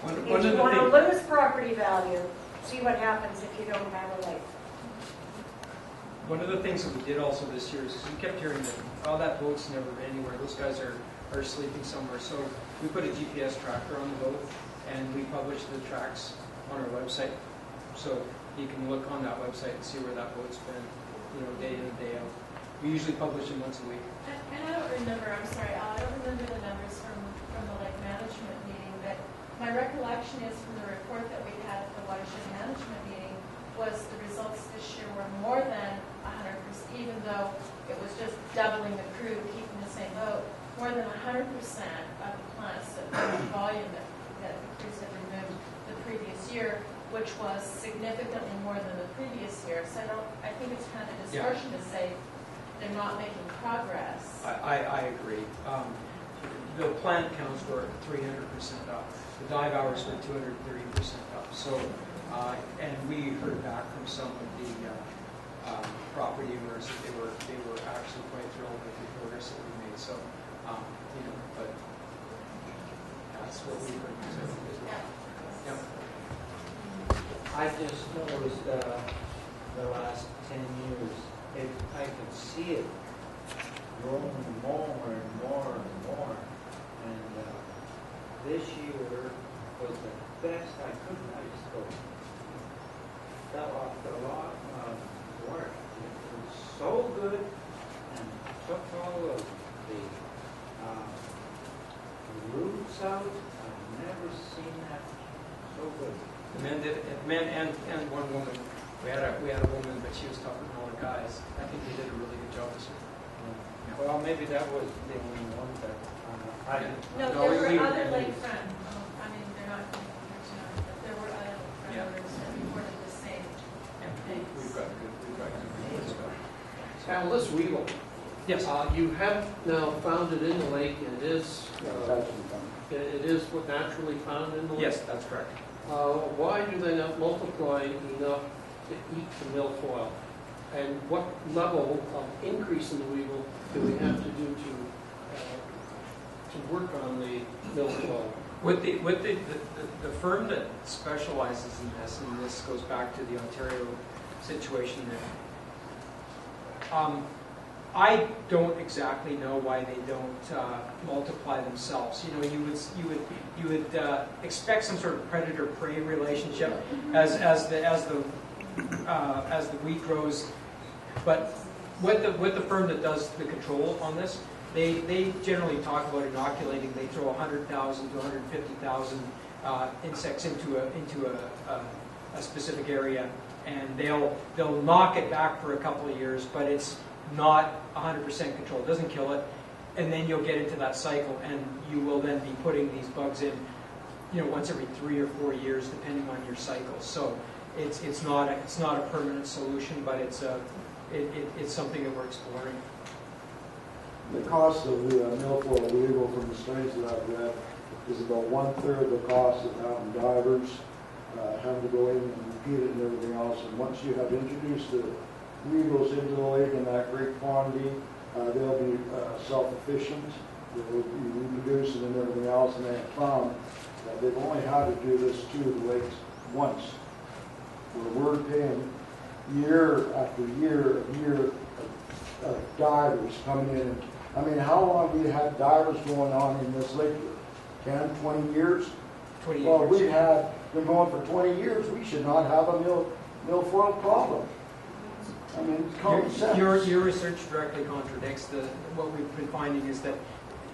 S1: If you want to lose property value, see what happens if you don't have a lake.
S9: One of the things that we did also this year is we kept hearing that, oh, that boat's never anywhere. Those guys are sleeping somewhere. So we put a GPS tracker on the boat, and we published the tracks on our website. So you can look on that website and see where that boat's been, day in and day out. We usually publish them once a week.
S14: And I don't remember, I'm sorry, I don't remember the numbers from the lake management meeting, but my recollection is from the report that we had at the watershed management meeting was the results this year were more than 100%, even though it was just doubling the crew, keeping the same boat, more than 100% of the plants, the volume that the crews had removed the previous year, which was significantly more than the previous year. So I think it's kind of a distortion to say they're not making progress.
S9: I agree. The plant counts were 300% up. The dive hours were 230% up. So, and we heard back from some of the property owners that they were actually quite thrilled with the progress that we made. So, but that's what we heard as well. Yep.
S15: I just noticed the last 10 years, I could see it growing more and more and more. And this year was the best I could. I just fell off a lot of work. It was so good and took all of the roots out. I've never seen that so good.
S9: The men and one woman. We had a woman, but she was tougher than all the guys. I think they did a really good job this year.
S15: Yeah. Well, maybe that was the only one that
S14: No, there were other lakefront. I mean, they're not going to be here tonight, but there were other lakefront owners that reported the same things.
S9: We've got good.
S6: Now, this weevil.
S9: Yes.
S6: You have now found it in the lake, and it is what naturally found in the lake?
S9: Yes, that's correct.
S6: Why do they not multiply enough to eat the milfoil? And what level of increase in the weevil do we have to do to work on the milfoil?
S9: With the firm that specializes in this, and this goes back to the Ontario situation there, I don't exactly know why they don't multiply themselves. You would expect some sort of predator-prey relationship as the wheat grows, but with the firm that does the control on this, they generally talk about inoculating. They throw 100,000 to 150,000 insects into a specific area, and they'll knock it back for a couple of years, but it's not 100% control. It doesn't kill it, and then you'll get into that cycle, and you will then be putting these bugs in, once every 3 or 4 years, depending on your cycle. So it's not a permanent solution, but it's something that we're exploring.
S5: The cost of the milfoil weevil, from the studies that I've read, is about 1/3 the cost of having divers, having to go in and repeat it and everything else. And once you have introduced the weevils into the lake in that great quantity, they'll be self-efficient, they'll be reproducing and everything else, and they have found that they've only had to do this to the lakes once. Where we're paying year after year of divers coming in. I mean, how long have we had divers going on in this lake? 10, 20 years?
S9: 20 years.
S5: Well, we've been going for 20 years. We should not have a milfoil problem. I mean, common sense.
S9: Your research directly contradicts what we've been finding is that,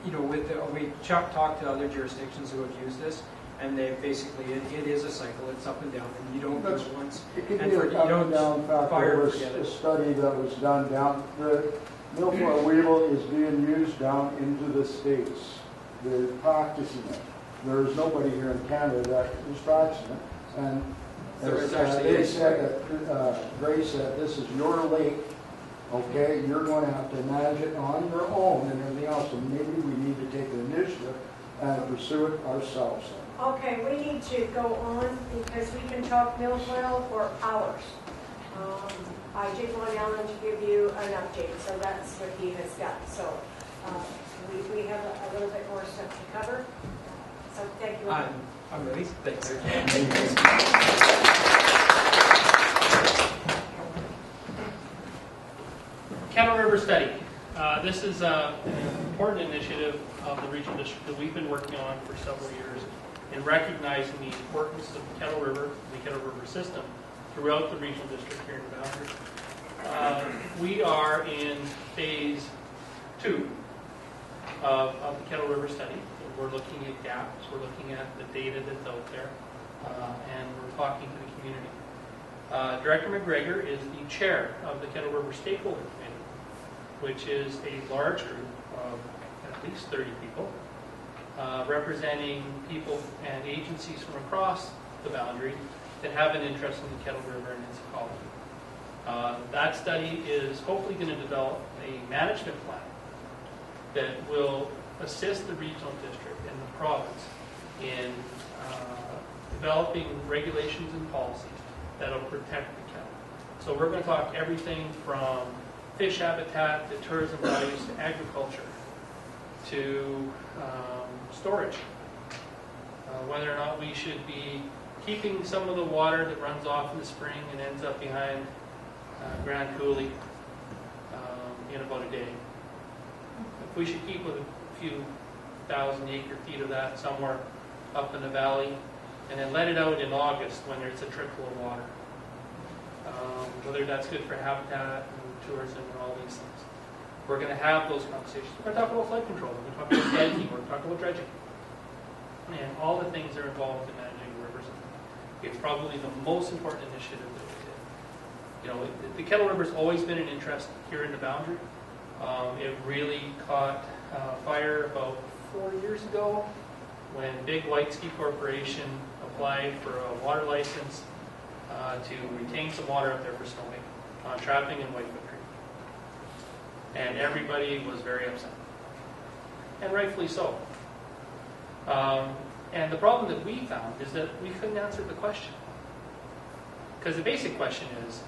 S9: we talked to other jurisdictions who have used this, And they basically, it is a cycle, it's up and down, and you don't do it once.
S5: It could
S9: And
S5: be
S9: for-
S5: a
S9: you
S5: up
S9: don't
S5: and down factor.
S9: fire
S5: There was
S9: forget
S5: a
S9: it.
S5: study that was done down, the milfoil weevil is being used down into the States. They're practicing it. There's nobody here in Canada that is practicing it. And
S9: There
S5: as
S9: is actually
S5: they
S9: a-
S5: said, Grace said, this is your lake, okay? You're going to have to manage it on your own and everything else. So maybe we need to take the initiative and pursue it ourselves.
S1: Okay, we need to go on because we can talk milfoil for hours. I did want Alan to give you an update, so that's what he has got. So we have a little bit more stuff to cover. So thank you.
S9: I'm ready. Thanks.
S3: Kettle River Study. This is an important initiative of the regional district that we've been working on for several years in recognizing the importance of the Kettle River and the Kettle River system throughout the regional district here in Boundary. We are in phase 2 of the Kettle River study. We're looking at gaps, we're looking at the data that's out there, and we're talking to the community. Director McGregor is the chair of the Kettle River Stakeholder Committee, which is a large group of at least 30 people, representing people and agencies from across the boundary that have an interest in the Kettle River and its ecology. That study is hopefully going to develop a management plan that will assist the regional district and the province in developing regulations and policies that will protect the kettle. So we're going to talk everything from fish habitat to tourism values to agriculture to storage. Whether or not we should be keeping some of the water that runs off in the spring and ends up behind Grand Coulee in about a day. If we should keep a few thousand acre-feet of that somewhere up in the valley and then let it out in August when there's a trickle of water. Whether that's good for habitat and tourism and all these things. We're going to have those conversations. We're going to talk about flood control. We're going to talk about dredging. We're going to talk about dredging. And all the things that are involved in managing rivers. It's probably the most important initiative that we did. You know, the Kettle River's always been an interest here in the boundary. It really caught fire about 4 years ago when Big White Ski Corporation applied for a water license to retain some water up there for snowing on trapping in Whitefoot Creek. And everybody was very upset. And rightfully so. And the problem that we found is that we couldn't answer the question. Because the basic question is,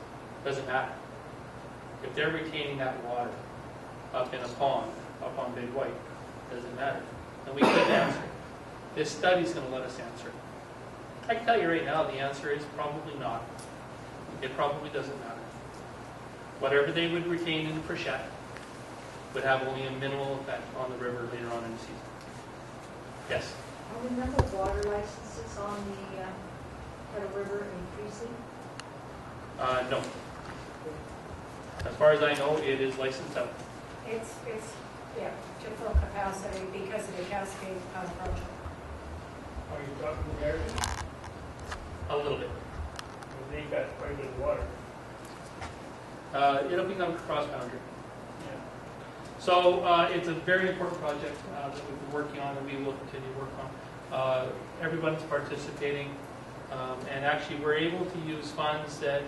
S3: does it matter? If they're retaining that water up in a pond, up on Big White, does it matter? And we couldn't answer it. This study's going to let us answer it. I can tell you right now, the answer is probably not. It probably doesn't matter. Whatever they would retain in the freshet would have only a minimal effect on the river later on in the season. Yes?
S16: Are the number of water licenses on the Kettle River increasing?
S3: No. As far as I know, it is licensed out.
S1: It's yeah, to full capacity because of the Cascade project.
S4: Are you talking to Marion?
S3: A little bit.
S4: They got quite a bit of water.
S3: It'll become cross-boundary. Yeah. So it's a very important project that we've been working on and we will continue to work on. Everyone's participating, and actually we're able to use funds that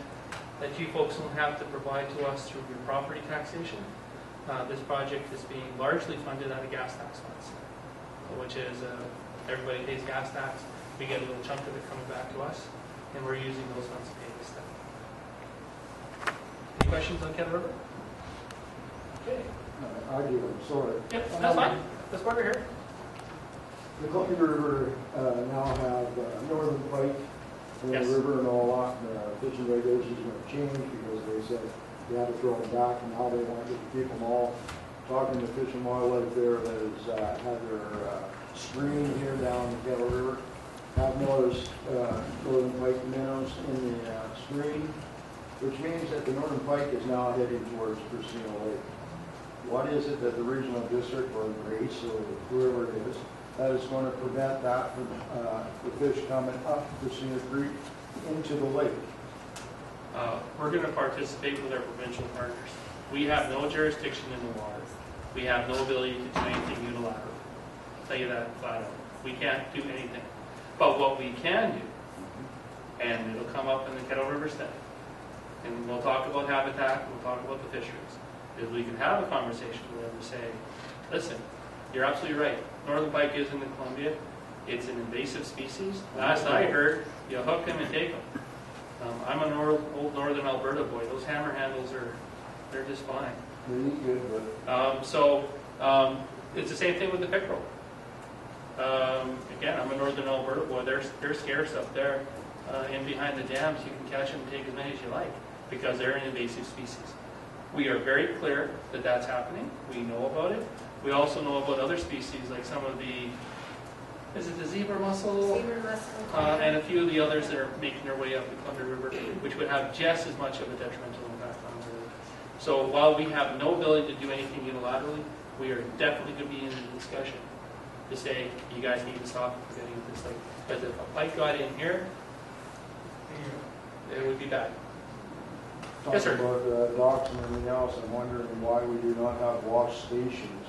S3: you folks don't have to provide to us through your property taxation. This project is being largely funded out of gas tax funds, which is everybody pays gas tax. We get a little chunk of it coming back to us, and we're using those funds to pay this stuff. Any questions on Kettle River? Okay.
S5: I do, I'm sorry.
S3: Yep, that's fine. That's why we're here.
S5: The Columbia River now have northern pike in
S3: Yes.
S5: the river and all that. The fishing regulations are going to change because they said they had to throw them back, and now they want to keep them all. Talking to Fish and Wildlife there that has had their screen here down the Kettle River, have Miller's northern pike minnows in the screen, which means that the northern pike is now heading towards Christina Lake. What is it that the regional district or Grace or whoever it is that is going to prevent that from the fish coming up Christina Creek into the lake?
S3: We're going to participate with our provincial partners. We have no jurisdiction in the water. We have no ability to do anything unilaterally. I'll tell you that flat out. We can't do anything. But what we can do, and it'll come up in the Kettle River study, and we'll talk about habitat, we'll talk about the fisheries, is we can have a conversation with them and say, listen, you're absolutely right. Northern pike is in the Columbia. It's an invasive species. Last I heard, you hook them and take them. I'm an old northern Alberta boy. Those hammer handles they're just fine.
S5: Really good,
S3: It's the same thing with the pickerel. Again, I'm a northern Alberta boy. They're scarce up there. In behind the dams, you can catch them and take as many as you like because they're an invasive species. We are very clear that that's happening. We know about it. We also know about other species like some of the, is it the zebra mussel?
S1: Zebra mussel.
S3: And a few of the others that are making their way up the Columbia River, which would have just as much of a detrimental impact on the river. So while we have no ability to do anything unilaterally, we are definitely going to be in the discussion to say, you guys need to stop getting this thing. Because if a pike got in here, it would be bad. Yes, sir.
S5: Talking about docks and everything else, I'm wondering why we do not have wash stations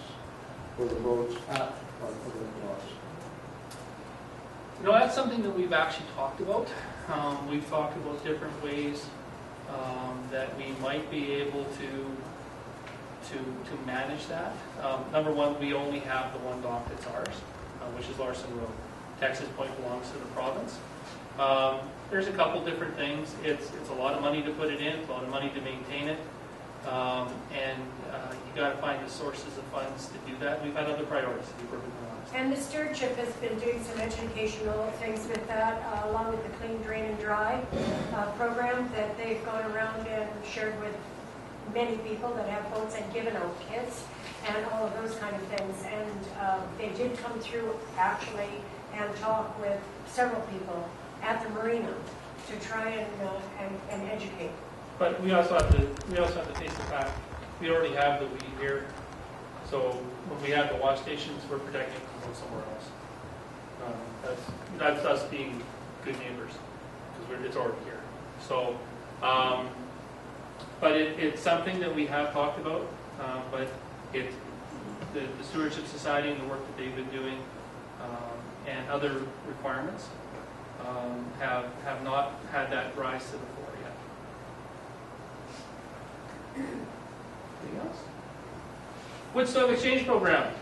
S5: for the boats at our docks.
S3: You know, that's something that we've actually talked about. We've talked about different ways that we might be able to manage that. Number one, we only have the one dock that's ours, which is Larson Road. Texas Point belongs to the province. There's a couple different things. It's a lot of money to put it in, it's a lot of money to maintain it, and you got to find the sources of funds to do that. We've had other priorities, to be perfectly honest.
S1: And the stewardship has been doing some educational things with that, along with the Clean Drain and Dry program that they've gone around and shared with many people that have boats and given out kits and all of those kind of things. And they did come through actually and talk with several people at the marina to try and educate.
S3: But we also have to face the fact we already have the weed here. So when we have the wash stations, we're protecting from somewhere else. That's us being good neighbors because it's already here. So, but it's something that we have talked about. But the Stewardship Society and the work that they've been doing and other requirements have not had that rise to the fore yet. Anything else? Woodstone Exchange Program.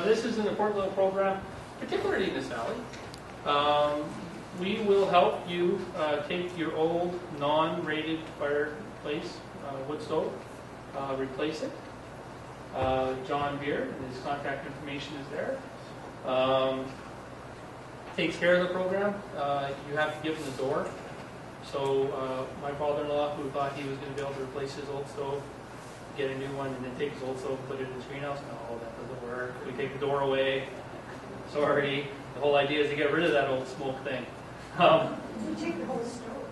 S3: This is an important little program, particularly in this valley. We will help you take your old non-rated fireplace wood stove, replace it. John Beard, and his contact information is there. Takes care of the program. You have to give him the door. So my father-in-law, who thought he was going to be able to replace his old stove, get a new one, and then take his old stove and put it in his greenhouse. No, that doesn't work. We take the door away. Sorry. The whole idea is to get rid of that old smoke thing.
S1: You take the whole stove.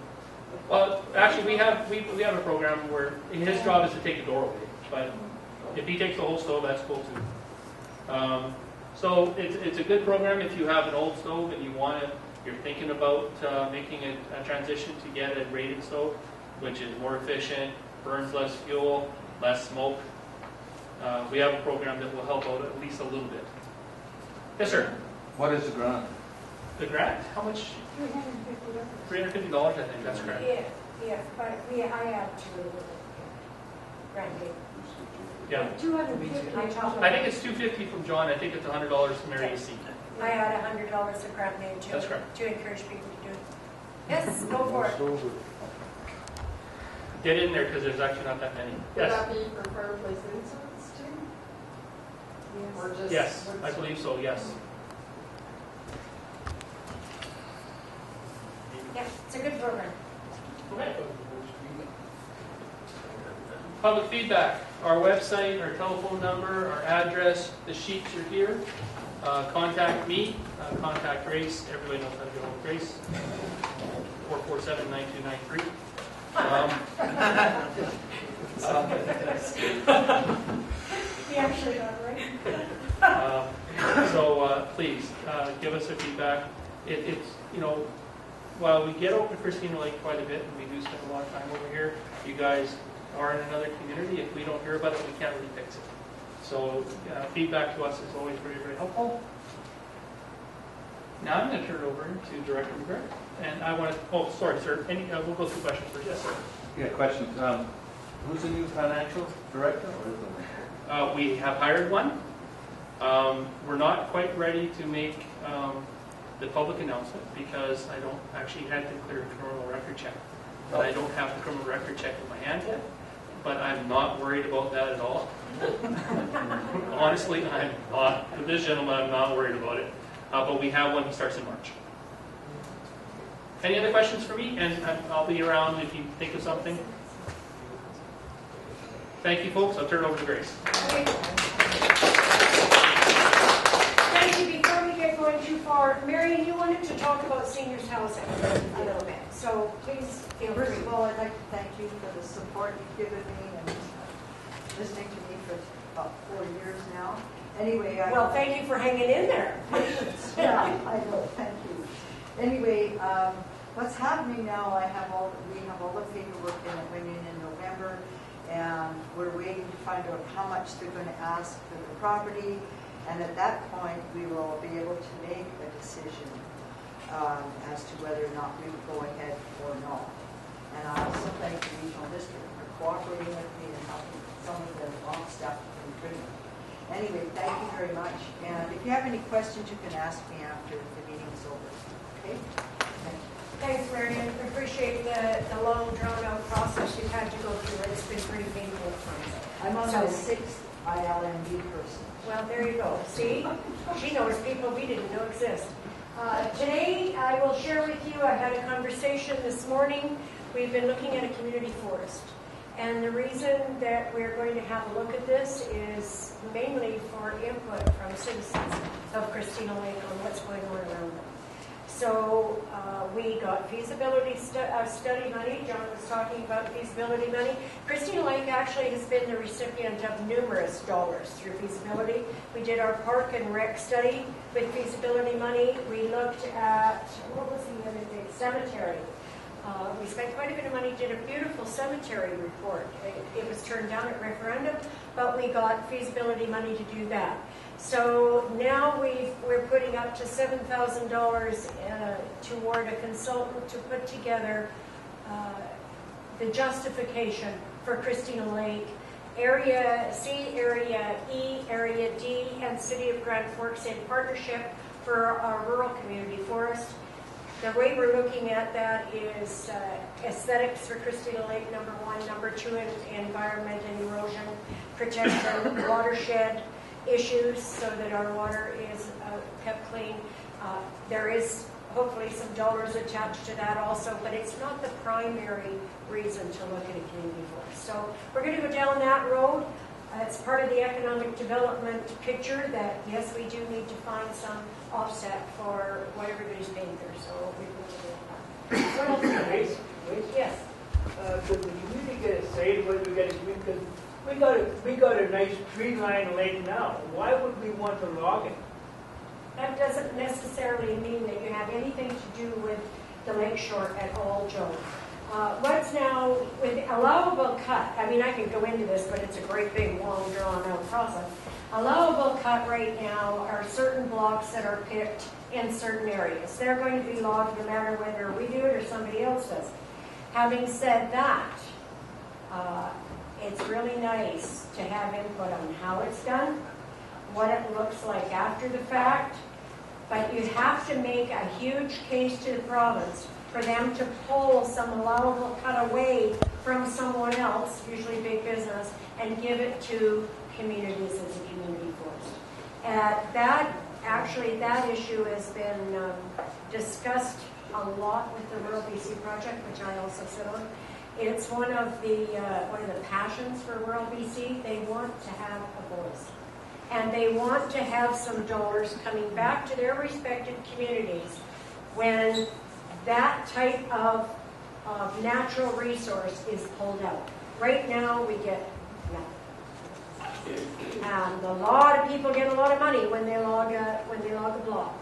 S3: Well, actually, we have a program where his job is to take the door away. But if he takes the whole stove, that's cool too. So it's a good program if you have an old stove and you're thinking about making a transition to get a rated stove, which is more efficient, burns less fuel, less smoke. We have a program that will help out at least a little bit. Yes, sir.
S7: What is the grant?
S3: The grant? How much?
S1: $350.
S3: $350, I think. That's correct.
S1: Yeah, but I add to it. Grant me.
S3: Yeah.
S1: 250.
S3: I think it's $250 from John. I think it's $100 from Mary C.
S1: I add $100 to grant me too.
S3: That's correct.
S1: To encourage people to do it. Yes, go for it.
S3: Get in there because there's actually not that many.
S17: Would
S3: Yes.
S17: that be for fireplace inserts too? Or just
S3: Yes, I believe so. Yes.
S1: Yeah, it's a good program.
S3: Okay. Public feedback. Our website, our telephone number, our address, the sheets are here. Contact me, contact Grace. Everybody knows how to get hold of Grace. 447-9293.
S1: He actually got it right.
S3: So please give us a feedback. It's, you know, while we get over to Christina Lake quite a bit, and we do spend a lot of time over here, you guys are in another community. If we don't hear about it, we can't really fix it. So feedback to us is always very, very helpful. Now I'm going to turn it over to Director McGregor. And I want to, oh, sorry, sir. We'll go through questions first. Yes, sir.
S7: Yeah, questions. Who's the new financial director? Or is it?
S3: We have hired one. We're not quite ready to make the public announcement because I don't actually had to clear a criminal record check. But I don't have the criminal record check in my hand yet. But I'm not worried about that at all. Honestly, I'm not. For this gentleman, I'm not worried about it. But we have one who starts in March. Any other questions for me? And I'll be around if you think of something. Thank you, folks. I'll turn it over to Grace.
S1: Okay. Thank you. Before we get going too far, Marion, you wanted to talk about seniors housing a little bit. So please feel free.
S16: First of all, I'd like to thank you for the support you've given me and listening to me for about 4 years now. Anyway,
S1: well, thank you for hanging in there.
S16: Yeah, I know. Thank you. Anyway, what's happening now? We have all the paperwork in that went in November, and we're waiting to find out how much they're going to ask for the property, and at that point, we will be able to make a decision as to whether or not we will go ahead or not. And I also thank the regional district for cooperating with me and helping some of the long stuff from Britain. Anyway, thank you very much. And if you have any questions, you can ask me after the meeting is over. Okay? Thank you.
S1: Thanks, Marion. Appreciate the long, drawn-out process you've had to go through. It's been pretty painful at times.
S16: I'm on my 6th ILMD person.
S1: Well, there you go. See? She knows people we didn't know exist. Today, I will share with you, I had a conversation this morning. We've been looking at a community forest. And the reason that we're going to have a look at this is mainly for input from citizens of Christina Lake on what's going on around them. So we got feasibility study money. John was talking about feasibility money. Christina Lake actually has been the recipient of numerous dollars through feasibility. We did our park and rec study with feasibility money. We looked at, what was the other thing? Cemetery. We spent quite a bit of money, did a beautiful cemetery report. It was turned down at referendum, but we got feasibility money to do that. So now we're putting up to $7,000 toward a consultant to put together the justification for Christina Lake, Area C, Area E, Area D, and City of Grand Forks in partnership for our rural community forest. The way we're looking at that is aesthetics for Christina Lake, number 1. Number 2, environment and erosion protection, watershed issues so that our water is kept clean. There is hopefully some dollars attached to that also, but it's not the primary reason to look at a community forest. So we're going to go down that road. It's part of the economic development picture that, yes, we do need to find some offset for what everybody's paying for. So we will do that. What else?
S4: Wait.
S1: Yes.
S4: Does the community get a say whether we get a community? Because we got a nice tree line lake now. Why would we want to log it?
S1: That doesn't necessarily mean that you have anything to do with the lakeshore at all, Joe. What's now with allowable cut, I mean, I can go into this, but it's a great big, long, drawn-out process. Allowable cut right now are certain blocks that are picked in certain areas. They're going to be logged no matter whether we do it or somebody else does. Having said that, it's really nice to have input on how it's done, what it looks like after the fact, but you have to make a huge case to the province for them to pull some allowable cut away from someone else, usually big business, and give it to communities as a community forest. That issue has been discussed a lot with the Rural BC Project, which I also sit on. It's one of the passions for Rural BC. They want to have a voice. And they want to have some dollars coming back to their respective communities when that type of natural resource is pulled out. Right now, we get nothing. And a lot of people get a lot of money when they log a block,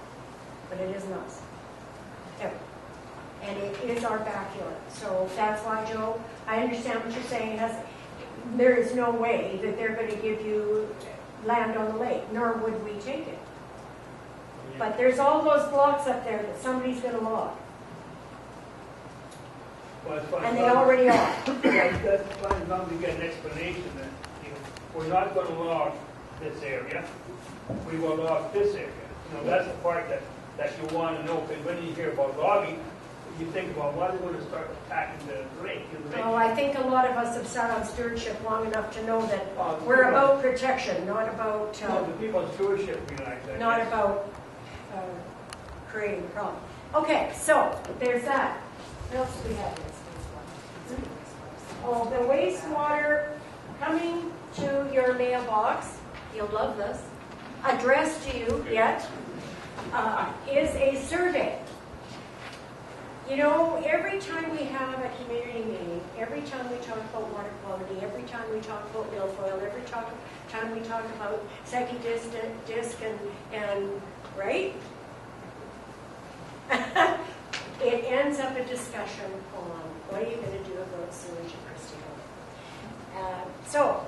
S1: but it isn't us. Ever. And it is our backyard. So that's why, Joe, I understand what you're saying. There is no way that they're going to give you land on the lake, nor would we take it. But there's all those blocks up there that somebody's going to log. And they already are.
S4: That's why I'm going to get an explanation that we're not going to log this area. We will log this area. That's the part that you want to know. Because when you hear about logging, you think about why they're going to start attacking the lake.
S1: Oh, I think a lot of us have sat on stewardship long enough to know that we're about protection, not about...
S4: the people on stewardship realize that.
S1: Not about creating a problem. Okay, so there's that. What else do we have? Oh, the wastewater coming to your mailbox, you'll love this, addressed to you yet, is a survey. Every time we have a community meeting, every time we talk about water quality, every time we talk about milfoil, every time we talk about second disc and right? It ends up a discussion on what are you going to do about sewage in Christina. So,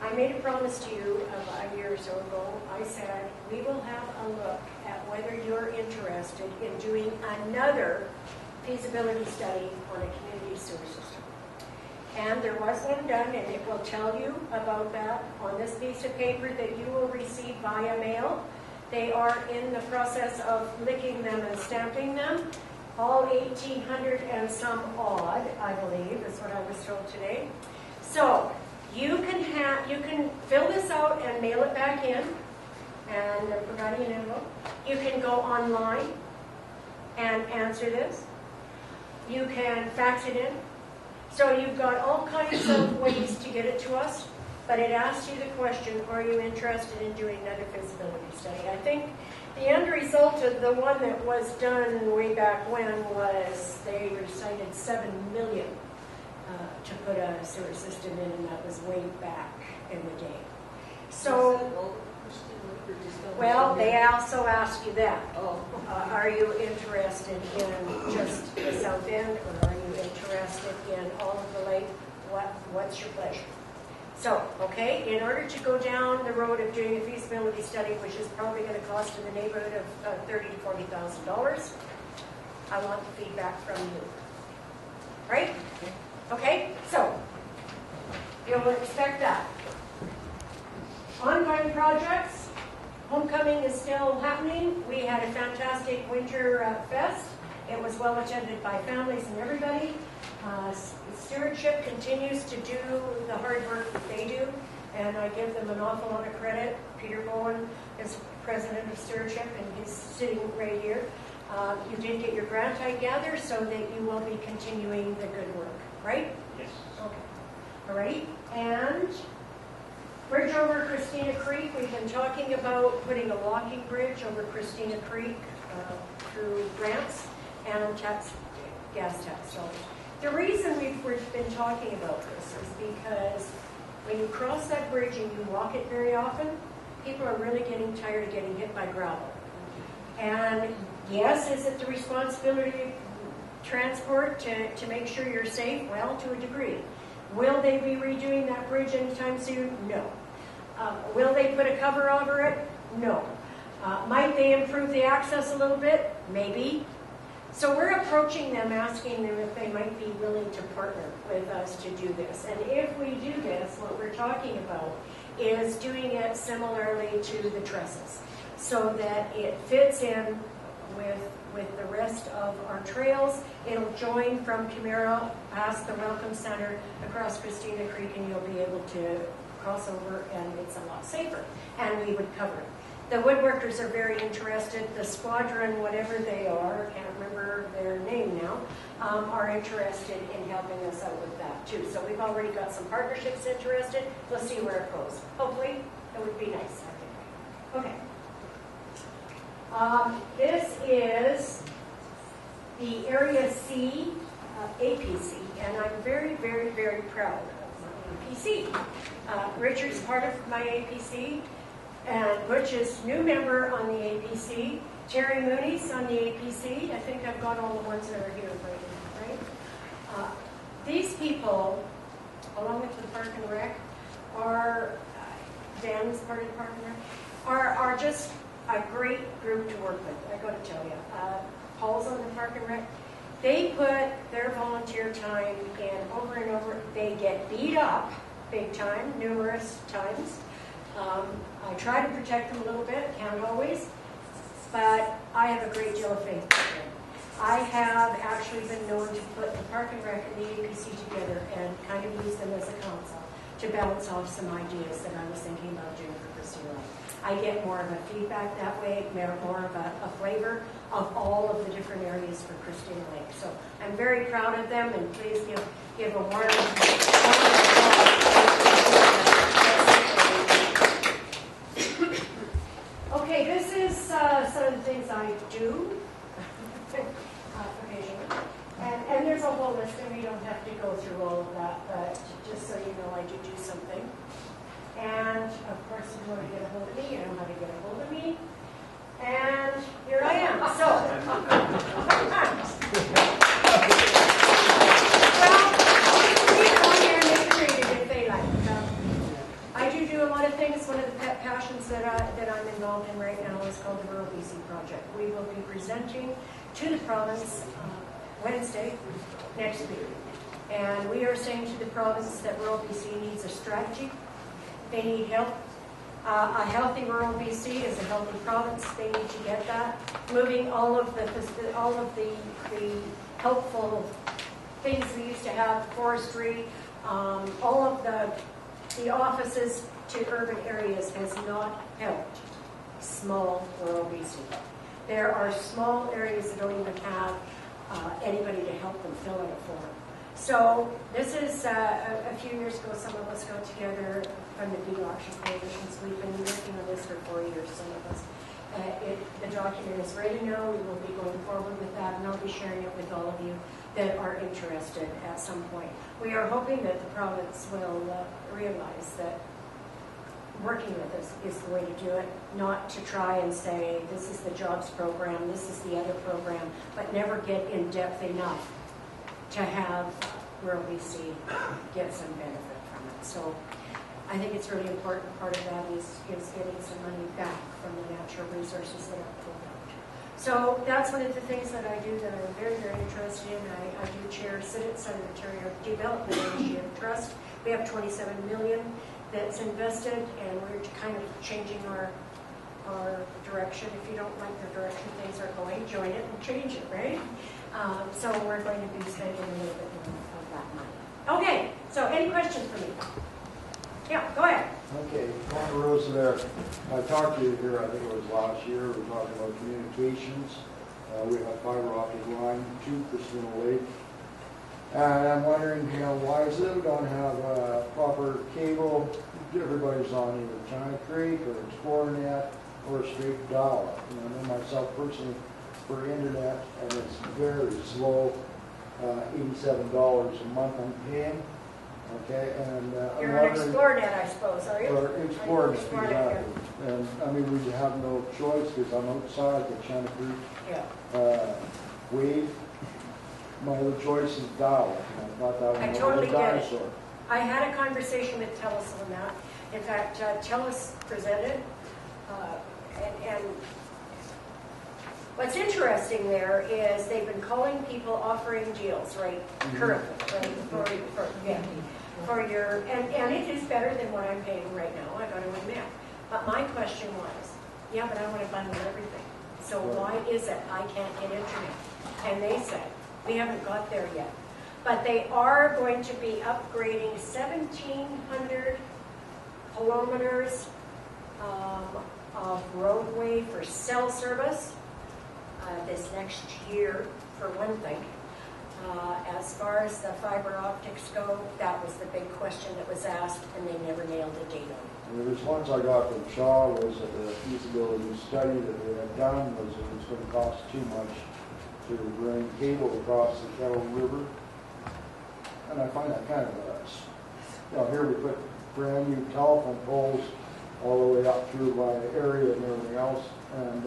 S1: I made a promise to you a year or so ago. I said, we will have a look at whether you're interested in doing another feasibility study on a community sewer system. And there was one done, and it will tell you about that on this piece of paper that you will receive via mail. They are in the process of licking them and stamping them. All 1,800 and some odd, I believe, is what I was told today. So you can fill this out and mail it back in, and providing an envelope. You can go online and answer this. You can fax it in. So you've got all kinds of ways to get it to us, but it asks you the question, are you interested in doing another feasibility study? I think the end result of the one that was done way back when was they recited $7 million to put a sewer system in, and that was way back in the day. So, well, they also ask you that. Are you interested in just the south end, or are you interested in all of the lake? What's your pleasure? So, okay, in order to go down the road of doing a feasibility study, which is probably going to cost in the neighborhood of $30,000 to $40,000, I want the feedback from you. Right? Okay, so you'll expect that. Ongoing projects. Homecoming is still happening. We had a fantastic winter fest. It was well attended by families and everybody. Stewardship continues to do the hard work that they do, and I give them an awful lot of credit. Peter Bowen is president of Stewardship, and he's sitting right here. You did get your grant, I gather, so that you will be continuing the good work, right?
S12: Yes.
S1: Okay. All right. And bridge over Christina Creek. We've been talking about putting a walking bridge over Christina Creek through grants and gas tax dollars. The reason we've been talking about this is because when you cross that bridge and you walk it very often, people are really getting tired of getting hit by gravel. And yes, is it the responsibility of transport to make sure you're safe? Well, to a degree. Will they be redoing that bridge anytime soon? No. Will they put a cover over it? No. Might they improve the access a little bit? Maybe. So we're approaching them, asking them if they might be willing to partner with us to do this. And if we do this, what we're talking about is doing it similarly to the trestles, so that it fits in with the rest of our trails. It'll join from Camaro past the Welcome Center across Christina Creek, and you'll be able to cross over, and it's a lot safer. And we would cover it. The woodworkers are very interested. The squadron, whatever they are, I can't remember their name now, are interested in helping us out with that too. So we've already got some partnerships interested. We'll see where it goes. Hopefully, it would be nice, I think. Okay. This is the Area C, APC, and I'm very, very, very proud of APC. Richard's part of my APC, and Butch is new member on the APC. Terry Mooney's on the APC. I think I've got all the ones that are here right now, right? These people, along with the Park and Rec, are, Dan's part of the Park and Rec, are just a great group to work with, I gotta tell you. Paul's on the Park and Rec. They put their volunteer time in over and over. They get beat up big time, numerous times. I try to protect them a little bit, can't always, but I have a great deal of faith in them. I have actually been known to put the Park and Rec and the APC together and kind of use them as a council to bounce off some ideas that I was thinking about doing for Christina Lake. I get more of a feedback that way, more of a flavor of all of the different areas for Christina Lake. So I'm very proud of them, and please give a warm applause. Okay, this is some of the things I do occasionally. And there's a whole list, and we don't have to go through all of that, but just so you know, I do something. And, of course, if you want to get a hold of me, you know how to get a hold of me. And here I am. So, well, people on there make it creative if they like. I do a lot of things. One of the pet passions that I'm involved in right now is called the Rural BC Project. We will be presenting to the province Wednesday next week. And we are saying to the province that Rural BC needs a strategy. They need help. A healthy rural BC is a healthy province. They need to get that. Moving all of the helpful things we used to have, forestry, all of the offices to urban areas has not helped small rural BC. There are small areas that don't even have anybody to help them fill out a form. So this is a few years ago, some of us got together from the Beattie Auction Coalitions. We've been working on this for 4 years, some of us. The document is ready now. We will be going forward with that, and I'll be sharing it with all of you that are interested at some point. We are hoping that the province will realize that working with us is the way to do it, not to try and say, this is the jobs program, this is the other program, but never get in depth enough to have rural BC get some benefit from it. So I think it's really important. Part of that is getting some money back from the natural resources that are pulled out. So that's one of the things that I do that I'm very, very interested in. I do chair Southern Ontario Development Initiative Trust. We have 27 million that's invested, and we're kind of changing our direction. If you don't like the direction things are going, join it and change it, right? So we're going to be spending a little bit more of that money. Okay, so any questions for me? Yeah, go ahead.
S5: Okay, Tony Rose there. I talked to you here, I think it was last year, we were talking about communications. We have fiber optic line to Christina Lake. And I'm wondering, why is it we don't have proper cable? Everybody's on either China Creek or ExploreNet or straight dial-up. I know myself personally for internet, and it's very slow. $87 a month I'm paying. Okay, and
S1: you're on ExploreNet, I suppose, are you?
S5: Or ExploreNet, exactly. And I mean, we have no choice because I'm outside the China Creek.
S1: Yeah.
S5: Wave. My other choice is dial. I thought that one
S1: I
S5: was
S1: totally
S5: a
S1: get it.
S5: dinosaur.
S1: I had a conversation with TELUS on that. In fact, TELUS presented, and what's interesting there is they've been calling people offering deals, right? Currently, right? For your, and it is better than what I'm paying right now, I got to admit. But my question was, yeah, but I want to bundle everything. So why is it I can't get internet? And they said, we haven't got there yet. But they are going to be upgrading 1,700 kilometers of roadway for cell service this next year, for one thing. As far as the fiber optics go, that was the big question that was asked, and they never nailed a date on it.
S5: The response I got from Shaw was that the feasibility study that they had done was that it was going to cost too much to bring cable across the Kettle River. And I find that kind of here we put brand new telephone poles all the way up through my area and everything else, and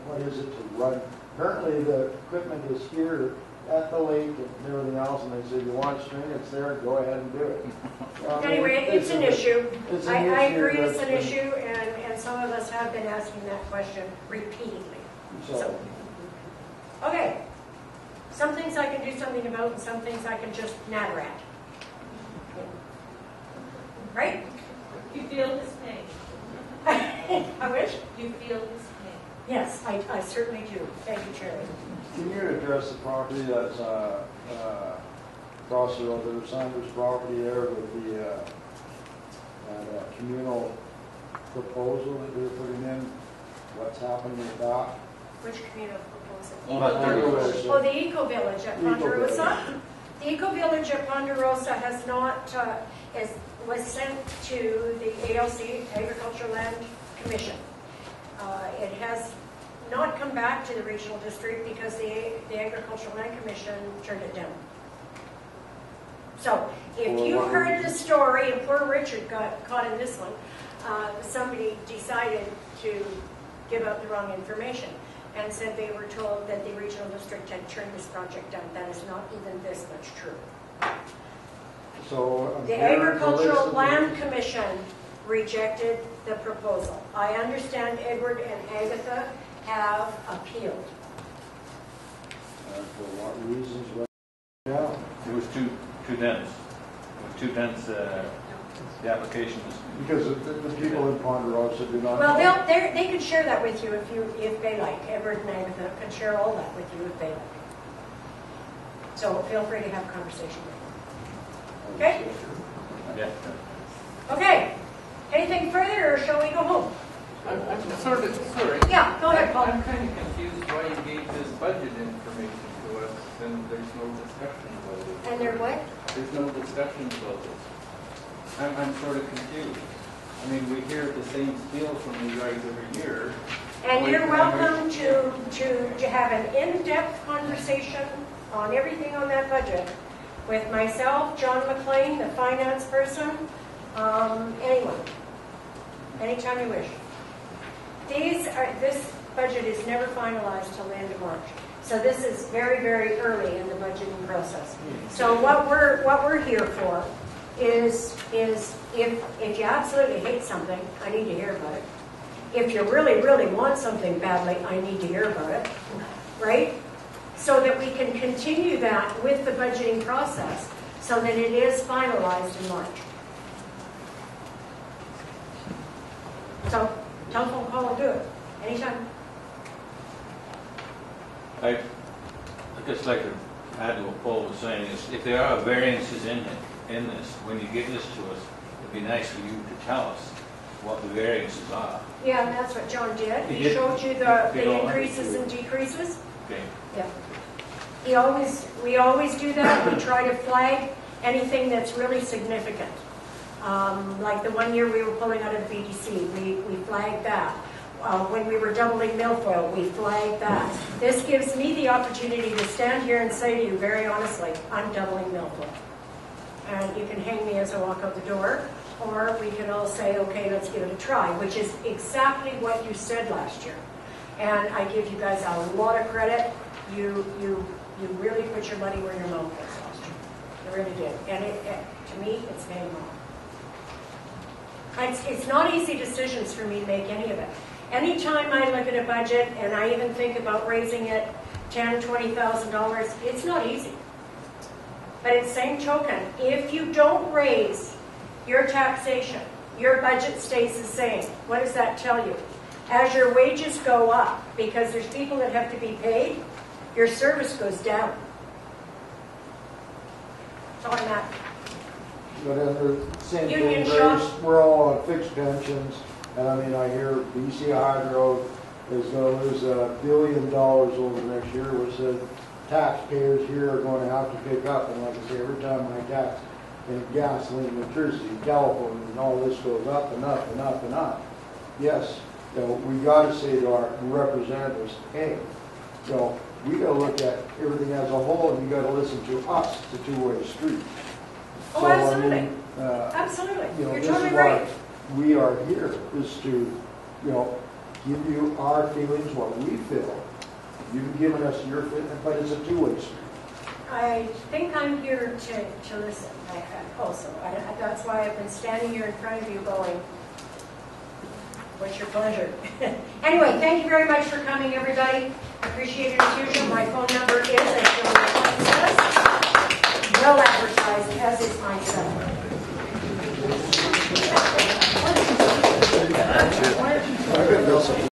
S5: what is it to run? Apparently the equipment is here at the lake and everything else, and they said, you want to string, it's there, go ahead and do it.
S1: Anyway, it's an issue.
S5: It's an
S1: I
S5: issue
S1: agree it's
S5: that's
S1: an
S5: been-
S1: issue, and some of us have been asking that question repeatedly.
S5: So,
S1: Okay. Some things I can do something about, and some things I can just natter at. Right?
S14: You feel his pain.
S1: I wish?
S14: You feel his pain.
S1: Yes, I certainly do. Thank you, Charlie.
S5: can you address the property that's across the road, there's Sanders property there with the that, communal proposal that they're putting in? What's happening with that?
S1: Which communal proposal?
S5: Ponderosa.
S1: Oh, the Eco Village at
S5: Eco
S1: Ponderosa?
S5: Village.
S1: The Eco Village at Ponderosa has not, was sent to the ALC, Agricultural Land Commission. It has not come back to the regional district because the Agricultural Land Commission turned it down. So, if you heard the story, and poor Richard got caught in this one, somebody decided to give out the wrong information and said they were told that the regional district had turned this project down. That is not even this much true.
S5: So
S1: The Agricultural Land Commission rejected the proposal. I understand Edward and Agatha have appealed.
S5: For what reasons? Yeah.
S7: It was too dense. It was too dense, the application was.
S5: Because the people in Ponderosa do not.
S1: Well,
S5: know.
S1: they can share that with you if they like. Edward and Agatha can share all that with you if they like. So feel free to have a conversation with them. Okay?
S7: Yeah.
S1: Okay. Anything further, or shall we go home?
S11: I'm sort of, sorry.
S1: Yeah, go ahead, Paul.
S11: I'm kind of confused why you gave this budget information to us and there's no discussion about it.
S1: And there what?
S11: There's no discussion about this. I'm sort of confused. I mean, we hear the same spiel from you guys every year.
S1: And you're welcome to have an in-depth conversation on everything on that budget with myself, John MacLean, the finance person, anyone, anytime you wish. This budget is never finalized till the end of March. So this is very, very early in the budgeting process. So what we're here for is if you absolutely hate something, I need to hear about it. If you really, really want something badly, I need to hear about it, right? So that we can continue that with the budgeting process so that it is finalized in March. So, telephone call will do it, anytime.
S7: I'd just like to add to what Paul was saying, is if there are variances in this, when you give this to us, it'd be nice for you to tell us what the variances are.
S1: Yeah, and that's what John did. He
S7: He did.
S1: showed you the increases and decreases.
S7: Okay.
S1: Yeah. We always do that. We try to flag anything that's really significant. Like the one year we were pulling out of the BDC, we flagged that. When we were doubling Milfoil, we flagged that. This gives me the opportunity to stand here and say to you very honestly, I'm doubling Milfoil. And you can hang me as I walk out the door, or we can all say, okay, let's give it a try, which is exactly what you said last year. And I give you guys a lot of credit. You really put your money where your mouth was last year. You really did. And to me, it's paying off. It's not easy decisions for me to make any of it. Anytime I look at a budget and I even think about raising it $10,000, $20,000, it's not easy. But at the same token, if you don't raise your taxation, your budget stays the same. What does that tell you? As your wages go up, because there's people that have to be paid, your service goes down. It's automatic.
S5: But in the same
S1: Union
S5: thing,
S1: shop.
S5: Grace, we're all on fixed pensions, and I mean, I hear BC Hydro is going to lose $1 billion over the next year, which the taxpayers here are going to have to pick up. And like I say, every time my tax and gasoline, electricity, telephone, and all this goes up and up and up and up. Yes, we got to say to our representatives, hey, we got to look at everything as a whole, and you got to listen to us. It's a two-way street.
S1: Oh, absolutely. Absolutely. You're
S5: This
S1: totally
S5: is
S1: right.
S5: why we are here, is to, give you our feelings, what we feel. You've given us your feeling, but it's a two-way street.
S1: I think I'm here to listen also. That's why I've been standing here in front of you going, what's your pleasure? Anyway, thank you very much for coming, everybody. Appreciate it as usual. My phone number is, as Joey says, well advertised, as is my cell phone.